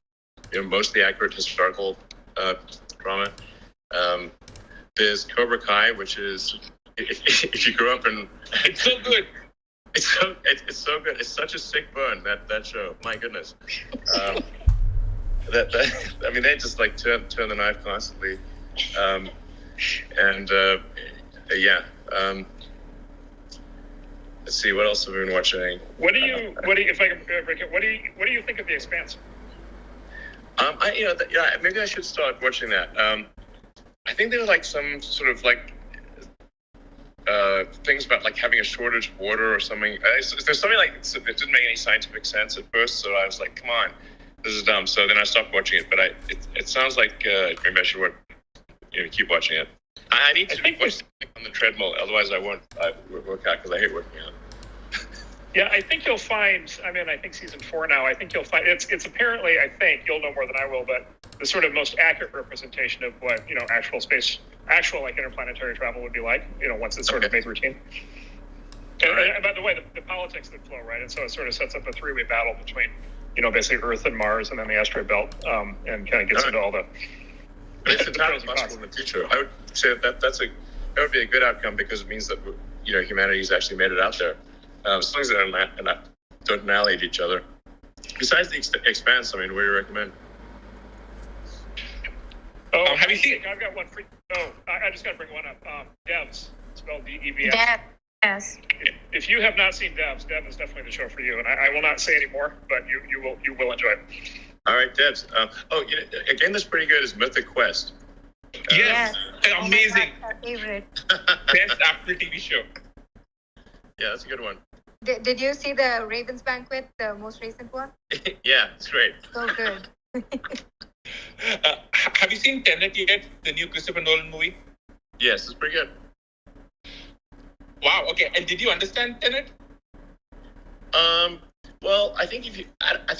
mostly accurate historical drama. There's Cobra Kai, which is if you grew up in It's so good. It's so good. It's such a sick burn, that show. My goodness. They just like turn the knife constantly. Let's see, what else have we been watching? What do you think of The Expanse? Maybe I should start watching that. I think there was like some sort of like things about like having a shortage of water or something. There's something like that didn't make any scientific sense at first, so I was like, come on, this is dumb. So then I stopped watching it, but it sounds like maybe I should keep watching it. I need to watch on the treadmill, otherwise I won't work out because I hate working out. Yeah, I think you'll find, I think season 4 now, I think you'll find, it's apparently, I think, you'll know more than I will, but the sort of most accurate representation of what, actual like interplanetary travel would be like, once it's sort of made routine. And by the way, the politics that flow, right? And so it sort of sets up a three-way battle between, basically Earth and Mars and then the asteroid belt, and kind of gets into all the... It's entirely possible in the future. I would say that would be a good outcome because it means that humanity's actually made it out there. As long as they don't annihilate each other. Besides the Expanse, what do you recommend? Oh, have you seen? I've got one for you. Oh, I just got to bring one up. Devs, spelled D-E-V-S. Dev, yes. If you have not seen Devs, Dev is definitely the show for you. And I will not say any more, but you will enjoy it. All right, Devs. A game that's pretty good is Mythic Quest. Yes, amazing. Oh my God, favorite. Best Apple TV show. Yeah, that's a good one. Did you see the Ravens Banquet, the most recent one? Yeah, it's great. So good. Have you seen Tenet yet, the new Christopher Nolan movie? Yes, it's pretty good. Wow. Okay. And did you understand Tenet? Well, I think if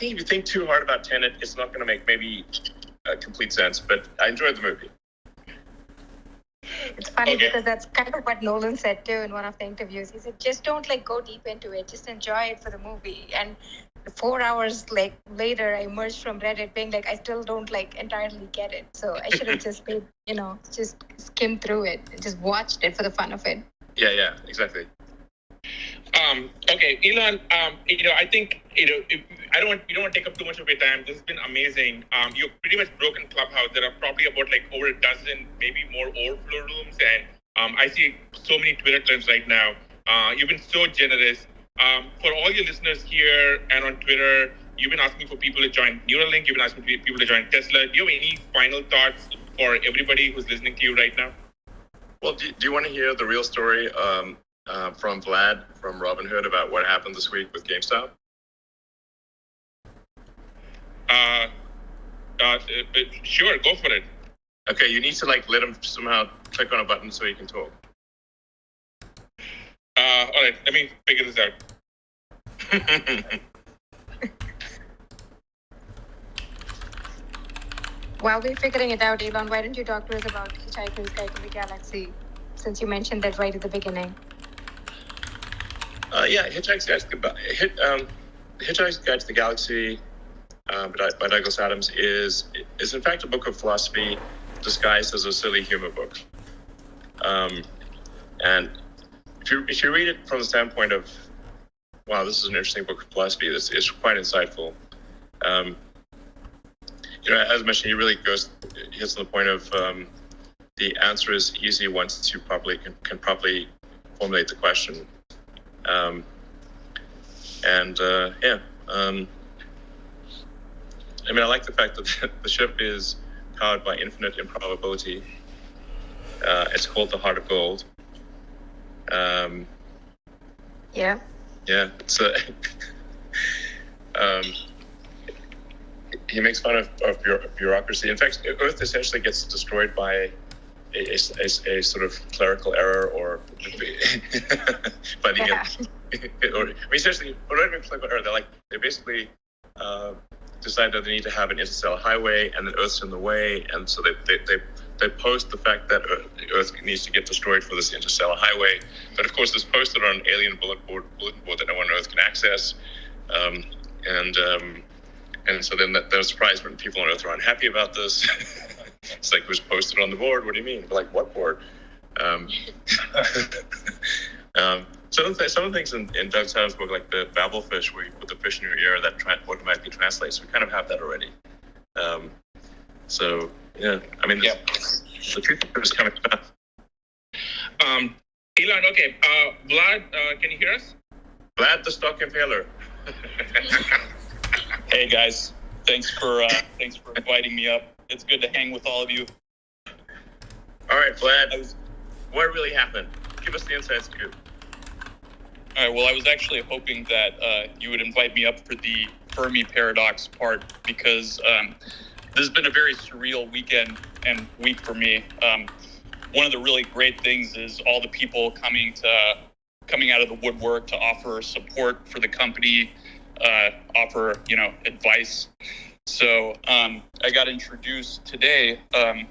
you think too hard about Tenet, it's not going to make maybe complete sense. But I enjoyed the movie. It's funny because that's kind of what Nolan said too in one of the interviews. He said, just don't like go deep into it. Just enjoy it for the movie. And 4 hours like later, I emerged from Reddit being like, I still don't like entirely get it. So I should have just made, just skimmed through it and just watched it for the fun of it. Yeah, exactly. Okay, Elon, I think, you don't want to take up too much of your time. This has been amazing. You've pretty much broken Clubhouse. There are probably about like over a dozen, maybe more overflow rooms. And I see so many Twitter trends right now. You've been so generous. For all your listeners here and on Twitter, you've been asking for people to join Neuralink. You've been asking people to join Tesla. Do you have any final thoughts for everybody who's listening to you right now? Well, do you want to hear the real story from Vlad from Robinhood about what happened this week with GameStop? Sure, go for it. Okay, you need to let him somehow click on a button so he can talk. All right, let me figure this out. While we're figuring it out, Elon, why don't you talk to us about Hitchhiker's Guide to the Galaxy, since you mentioned that right at the beginning? Hitchhiker's Guide to the Galaxy by Douglas Adams is in fact a book of philosophy disguised as a silly humor book. And if you read it from the standpoint of, wow, this is an interesting book of philosophy, it's quite insightful. As mentioned, he really hits on the point of the answer is easy once you can properly formulate the question. I like the fact that the ship is powered by infinite improbability. It's called the Heart of Gold. Yeah. It's he makes fun of bureaucracy. In fact, Earth essentially gets destroyed by a sort of clerical error or by the end. Essentially, or not even clerical error. They basically decide that they need to have an interstellar highway, and then Earth's in the way, and so they post the fact that Earth needs to get destroyed for this interstellar highway. But of course, it's posted on an alien bulletin board that no one on Earth can access, and so then they're surprised when people on Earth are unhappy about this. It's like, it was posted on the board. What do you mean? Like, what board? Some of the things in Doug Adams' book, like the Babel fish, where you put the fish in your ear that automatically translates, we kind of have that already. The truth is coming fast. Elon, okay. Vlad, can you hear us? Vlad the Stock Impaler. Hey guys, thanks for inviting me up. It's good to hang with all of you. All right, Vlad, what really happened? Give us the inside scoop. All right, well, I was actually hoping that you would invite me up for the Fermi paradox part, because this has been a very surreal weekend and week for me. One of the really great things is all the people coming out of the woodwork to offer support for the company, offer advice. So I got introduced today, and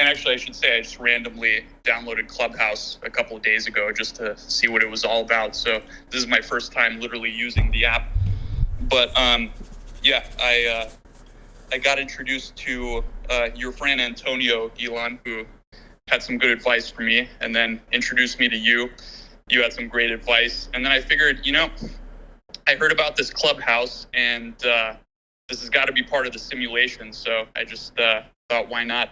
actually I should say I just randomly downloaded Clubhouse a couple of days ago just to see what it was all about. So this is my first time literally using the app. But I got introduced to your friend Antonio, Elon, who had some good advice for me, and then introduced me to you. You had some great advice, and then I figured, I heard about this Clubhouse, and this has got to be part of the simulation. So I just thought, why not?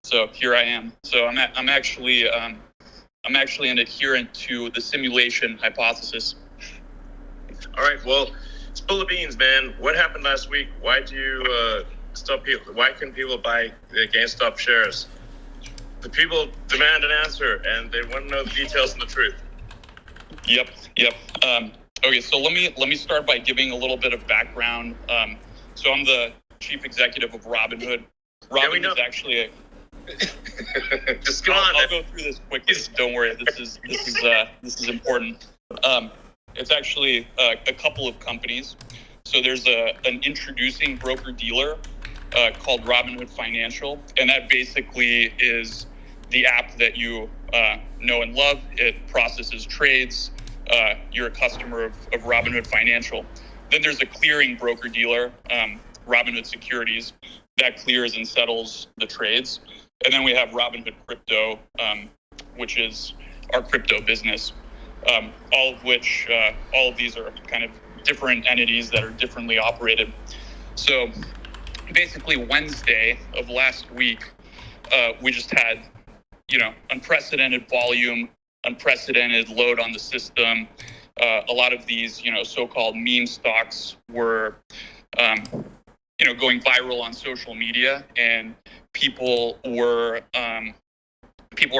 So here I am. So I'm actually an adherent to the simulation hypothesis. All right. Well, spill the beans, man. What happened last week? Why did you stop people? Why couldn't people buy the GameStop shares? The people demand an answer, and they want to know the details and the truth. Yep. Okay, so let me start by giving a little bit of background. So I'm the chief executive of Robinhood. Robinhood is actually Just go on. I'll go through this quickly. Don't worry. This is important. It's actually a couple of companies. So there's an introducing broker dealer called Robinhood Financial, and that basically is the app that you know and love. It processes trades. You're a customer of Robinhood Financial. Then there's a clearing broker-dealer, Robinhood Securities, that clears and settles the trades. And then we have Robinhood Crypto, which is our crypto business, all of these are kind of different entities that are differently operated. So basically Wednesday of last week, we just had, unprecedented volume, unprecedented load on the system. A lot of these, so-called meme stocks were, going viral on social media, and people were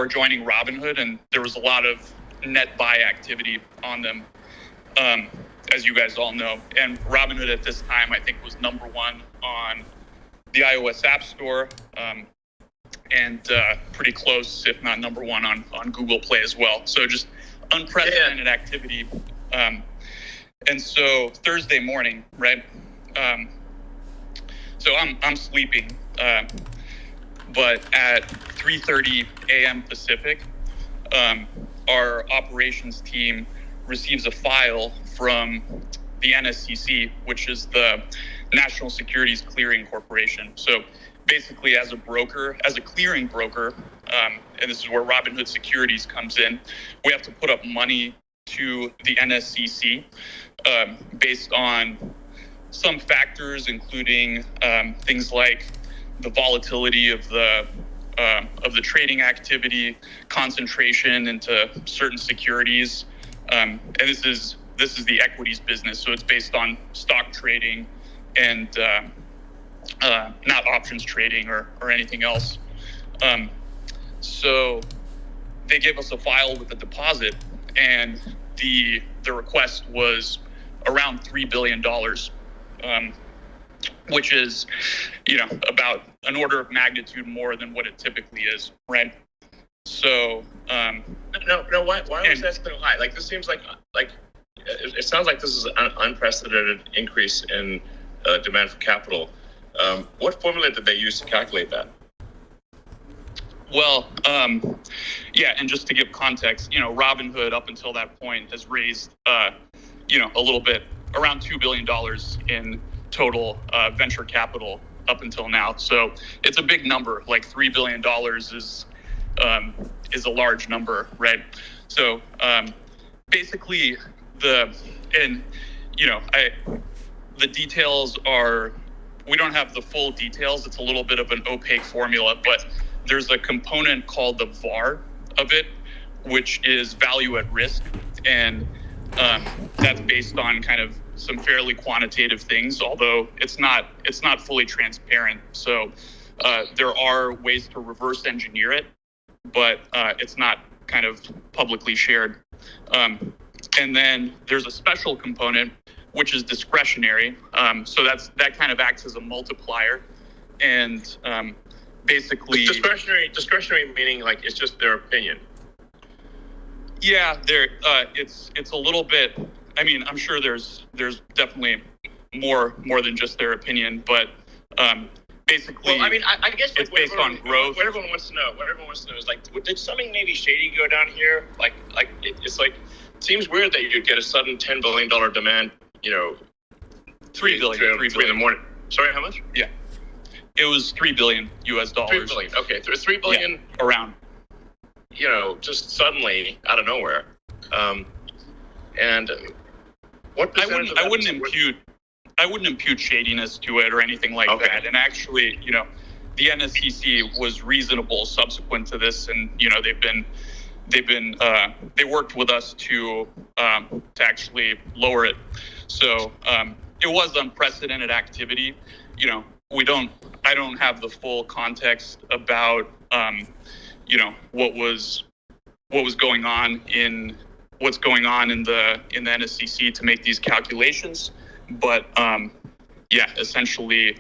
joining Robinhood, and there was a lot of net buy activity on them, as you guys all know. And Robinhood at this time, I think, was number one on the iOS App Store, and pretty close, if not number one, on Google Play as well. So just unprecedented activity. And so Thursday morning, right? So I'm sleeping, but at 3:30 a.m. Pacific, our operations team receives a file from the NSCC, which is the National Securities Clearing Corporation. So basically, as a clearing broker, and this is where Robinhood Securities comes in, we have to put up money to the NSCC based on some factors, including things like the volatility of the trading activity, concentration into certain securities, and this is the equities business, so it's based on stock trading and not options trading or anything else. So they gave us a file with a deposit, and the request was around $3 billion, which is, about an order of magnitude more than what it typically is, right? So no, why was that so high? Like, this seems like it sounds like this is an unprecedented increase in demand for capital. What formula did they use to calculate that? Well, and just to give context, Robinhood up until that point has raised, a little bit, around $2 billion in total venture capital up until now. So it's a big number. Like $3 billion is a large number, right? So basically the details are, we don't have the full details. It's a little bit of an opaque formula, but there's a component called the VAR of it, which is value at risk. And that's based on kind of some fairly quantitative things, although it's not fully transparent. So there are ways to reverse engineer it, but it's not kind of publicly shared. And then there's a special component, which is discretionary. So that kind of acts as a multiplier. And basically discretionary meaning like it's just their opinion. Yeah, it's a little bit. I mean, I'm sure there's definitely more than just their opinion, but basically, well, I mean, I guess it's based on growth. What everyone wants to know is like, did something maybe shady go down here? It's like, it seems weird that you'd get a sudden $10 billion demand. $3 billion in the morning. Sorry, how much? Yeah, it was $3 billion US. $3 billion. Okay, $3 billion around. Just suddenly out of nowhere. And what percentage of that I wouldn't impute shadiness to it or anything like that. And actually, the NSCC was reasonable subsequent to this, and they worked with us to actually lower it. So it was unprecedented activity. I don't have the full context about what was going on in the NSCC to make these calculations, but essentially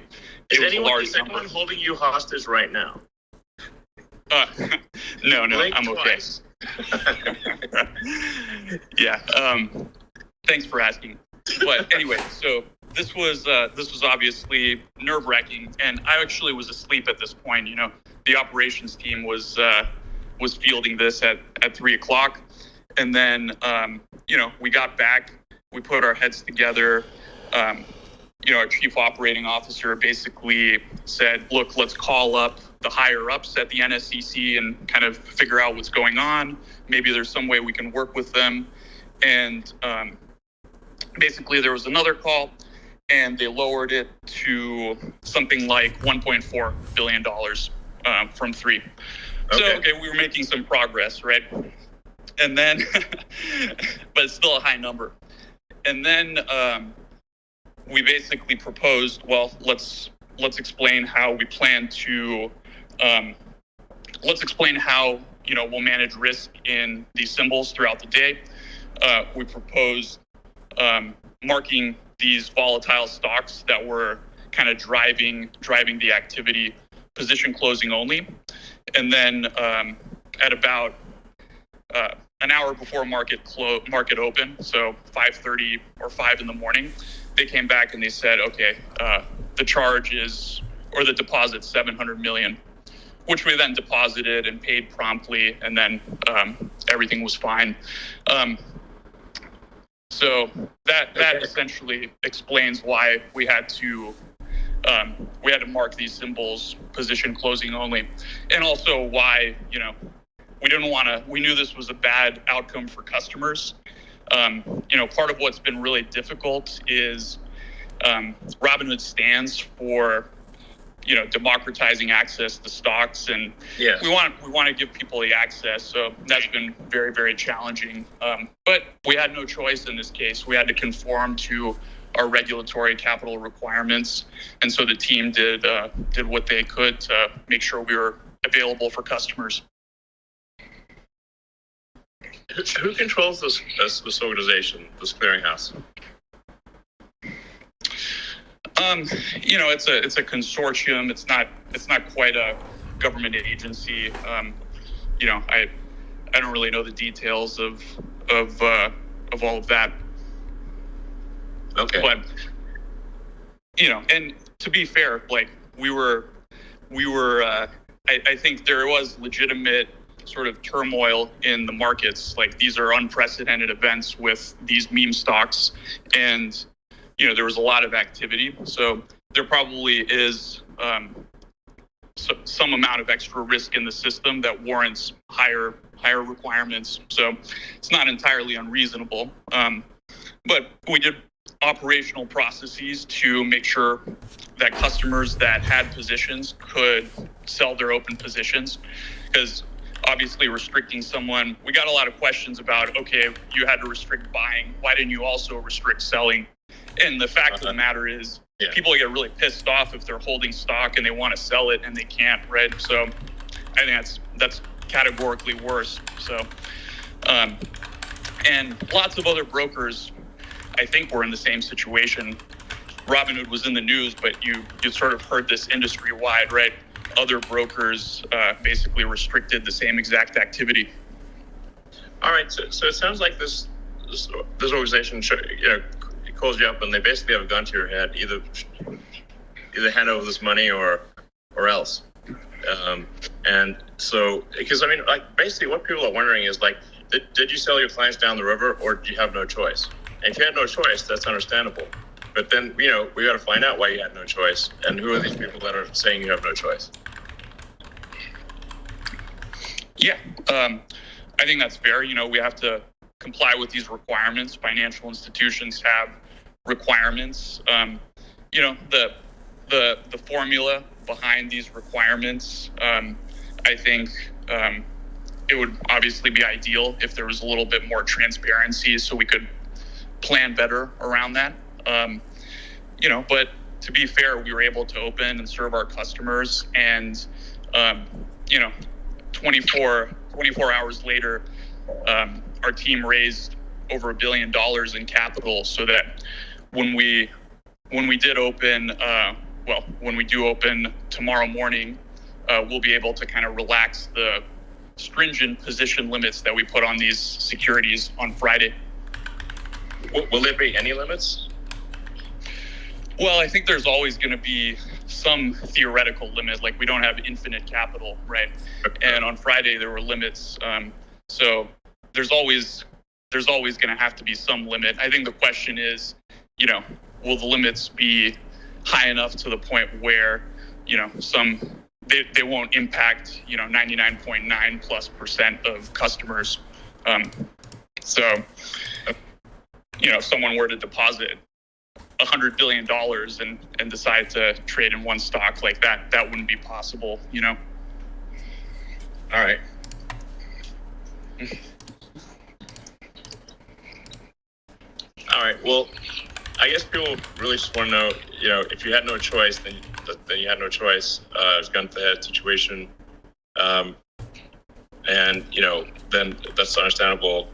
is anyone holding you hostage right now? No, I'm okay. Yeah. Thanks for asking. But anyway, so this was obviously nerve-wracking, and I actually was asleep at this point. The operations team was was fielding this at 3:00. And then, we got back, we put our heads together. Our chief operating officer basically said, look, let's call up the higher ups at the NSCC and kind of figure out what's going on. Maybe there's some way we can work with them. And basically there was another call, and they lowered it to something like $1.4 billion from 3. Okay. So, we were making some progress, right? And then, but it's still a high number. And then we basically proposed, well, let's explain how we plan to, let's explain how, we'll manage risk in these symbols throughout the day. We proposed marking these volatile stocks that were kind of driving the activity, position closing only. And then at about an hour before market open, so 5:30 or 5 in the morning, they came back and they said, okay, the charge is, or the deposit, $700 million, which we then deposited and paid promptly, and then everything was fine. So that essentially explains why we had to mark these symbols position closing only, and also why we knew this was a bad outcome for customers. Part of what's been really difficult is Robinhood stands for democratizing access to stocks, and we want to give people the access. So that's been very, very challenging. But we had no choice in this case. We had to conform to our regulatory capital requirements, and so the team did what they could to make sure we were available for customers. Who controls this organization, this clearinghouse? It's a consortium. It's not quite a government agency. I don't really know the details of all of that. Okay. But and to be fair, like we were. I think there was legitimate sort of turmoil in the markets. Like, these are unprecedented events with these meme stocks, and there was a lot of activity. So there probably is some amount of extra risk in the system that warrants higher requirements. So it's not entirely unreasonable. But we did operational processes to make sure that customers that had positions could sell their open positions, because obviously restricting someone, we got a lot of questions about, okay, you had to restrict buying, why didn't you also restrict selling? And the fact of the matter is, people get really pissed off if they're holding stock and they want to sell it and they can't, right? So I think that's categorically worse. So, and lots of other brokers, I think, were in the same situation. Robinhood was in the news, but you sort of heard this industry-wide, right? Other brokers basically restricted the same exact activity. All right, so it sounds like this organization, it calls you up and they basically have a gun to your head, either hand over this money or else. And so, because basically what people are wondering is did you sell your clients down the river, or did you have no choice? And if you had no choice, that's understandable. But then, we got to find out why you had no choice, and who are these people that are saying you have no choice? Yeah, I think that's fair. We have to comply with these requirements. Financial institutions have requirements. The formula behind these requirements, I think it would obviously be ideal if there was a little bit more transparency so we could plan better around that. But to be fair, we were able to open and serve our customers, and 24 hours later, our team raised over $1 billion in capital, so that when we did open, when we do open tomorrow morning, we'll be able to kind of relax the stringent position limits that we put on these securities on Friday. Will there be any limits? Well, I think there's always going to be some theoretical limit. Like we don't have infinite capital, right? And on Friday there were limits. So there's always going to have to be some limit. I think the question is, will the limits be high enough to the point where, they won't impact, 99.9+% of customers. So, if someone were to deposit $100 billion and decide to trade in one stock like that, that wouldn't be possible, All right. All right. Well, I guess people really just want to know, if you had no choice, then you had no choice. It was a gun-to-head situation. And, then that's understandable.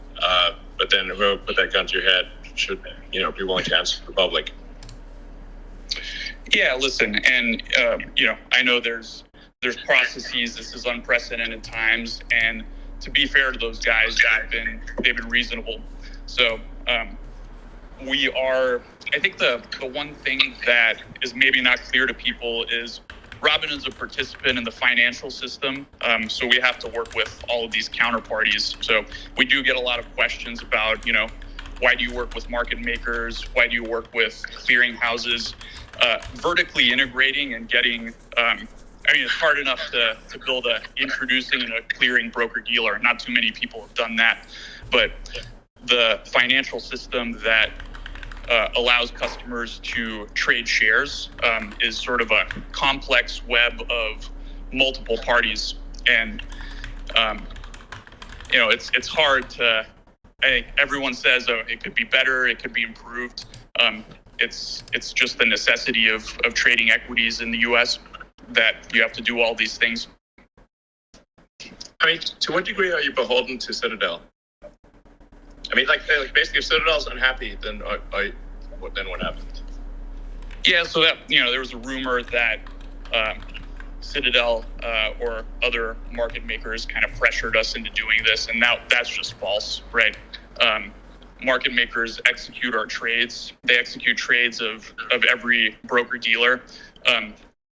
But then whoever put that gun to your head should, be willing to answer to the public. Yeah, listen, and, I know there's processes. This is unprecedented times. And to be fair to those guys, they've been reasonable. So, I think the one thing that is maybe not clear to people is Robin is a participant in the financial system. So we have to work with all of these counterparties. So we do get a lot of questions about, why do you work with market makers? Why do you work with clearing houses? Vertically integrating and getting, it's hard enough to build introducing a clearing broker dealer. Not too many people have done that, but the financial system that allows customers to trade shares is sort of a complex web of multiple parties. And, it's hard to, I think everyone says, it could be better, it could be improved. It's just the necessity of trading equities in the US that you have to do all these things. To what degree are you beholden to Citadel? Basically, if Citadel's unhappy, then what happens? Yeah, so that there was a rumor that Citadel or other market makers kind of pressured us into doing this, and that's just false, right? Market makers execute our trades. They execute trades of every broker dealer.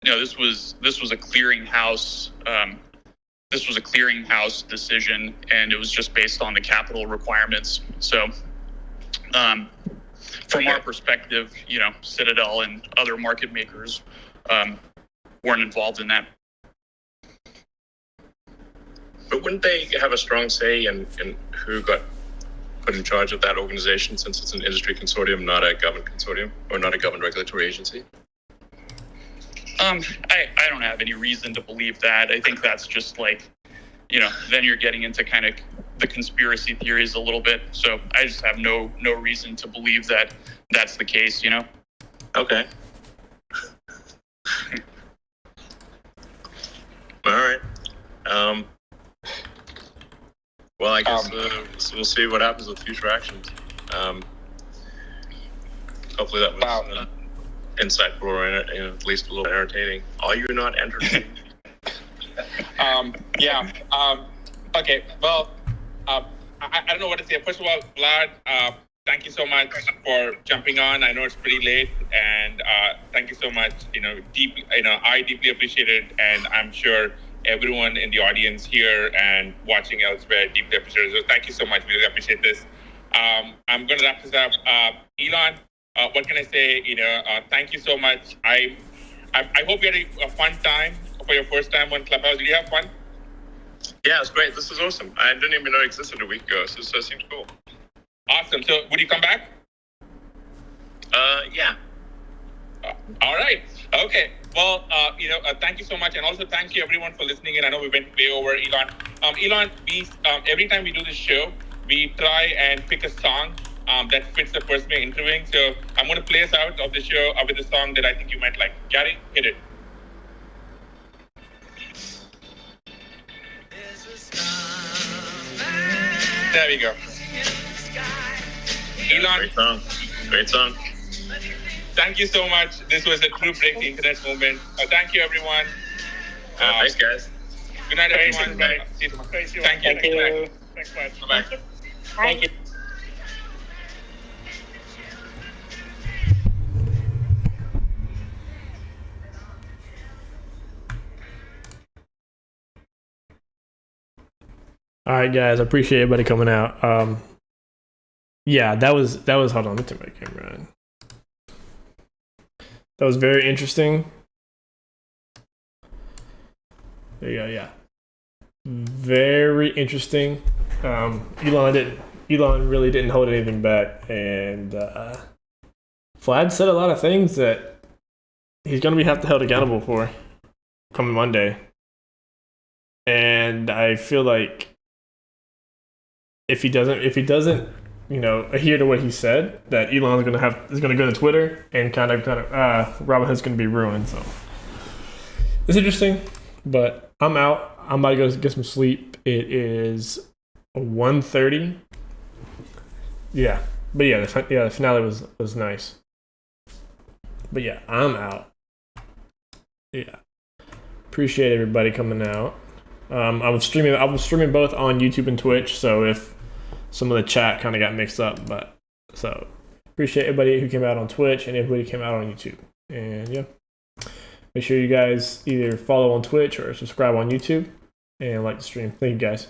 This was a clearinghouse. This was a clearinghouse decision, and it was just based on the capital requirements. So, from our perspective, Citadel and other market makers weren't involved in that. But wouldn't they have a strong say in who got put in charge of that organization, since it's an industry consortium, not a government consortium, or not a government regulatory agency? I don't have any reason to believe that. I think that's just then you're getting into kind of the conspiracy theories a little bit. So I just have no reason to believe that that's the case, Okay. All right. Well, I guess we'll see what happens with future actions. Hopefully that was insightful or at least a little entertaining. Are you not entertained? Yeah. Okay. Well, I don't know what to say. First of all, Vlad, thank you so much for jumping on. I know it's pretty late, and thank you so much. I deeply appreciate it, and I'm sure everyone in the audience here and watching elsewhere deeply appreciate it. So thank you so much. We really appreciate this. I'm going to wrap this up. Elon, what can I say? Thank you so much. I hope you had a fun time for your first time on Clubhouse. Did you have fun? Yeah, it's great. This is awesome. I didn't even know it existed a week ago, so it seems cool. Awesome. So would you come back? Yeah. All right. Okay. Well, thank you so much. And also thank you everyone for listening in. I know we went way over, Elon. Elon, we every time we do this show, we try and pick a song that fits the person we're interviewing. So I'm going to play us out of the show with a song that I think you might like. Gary, hit it. There we go. Elon. Great song. Great song. Thank you so much. This was a true break the internet movement. Thank you, everyone. Thanks, guys. Good night, everyone. See you tomorrow. Thank you. Thank you. Thanks, bye. Bye. Thank you. All right, guys. I appreciate everybody coming out. Yeah, that was. Hold on, let me turn my camera on. That was very interesting. There you go. Yeah, very interesting. Elon really didn't hold anything back, and Vlad said a lot of things that he's going to be have to held accountable for coming Monday. And I feel like if he doesn't, adhere to what he said, that Elon is going to go to Twitter and kind of Robinhood's going to be ruined. So it's interesting, but I'm out. I'm about to go get some sleep. It is 1:30. Yeah, but the finale was nice. But yeah, I'm out. Yeah, appreciate everybody coming out. I was streaming both on YouTube and Twitch, so if some of the chat kind of got mixed up, but so appreciate everybody who came out on Twitch and everybody who came out on YouTube. And yeah, make sure you guys either follow on Twitch or subscribe on YouTube and like the stream. Thank you guys.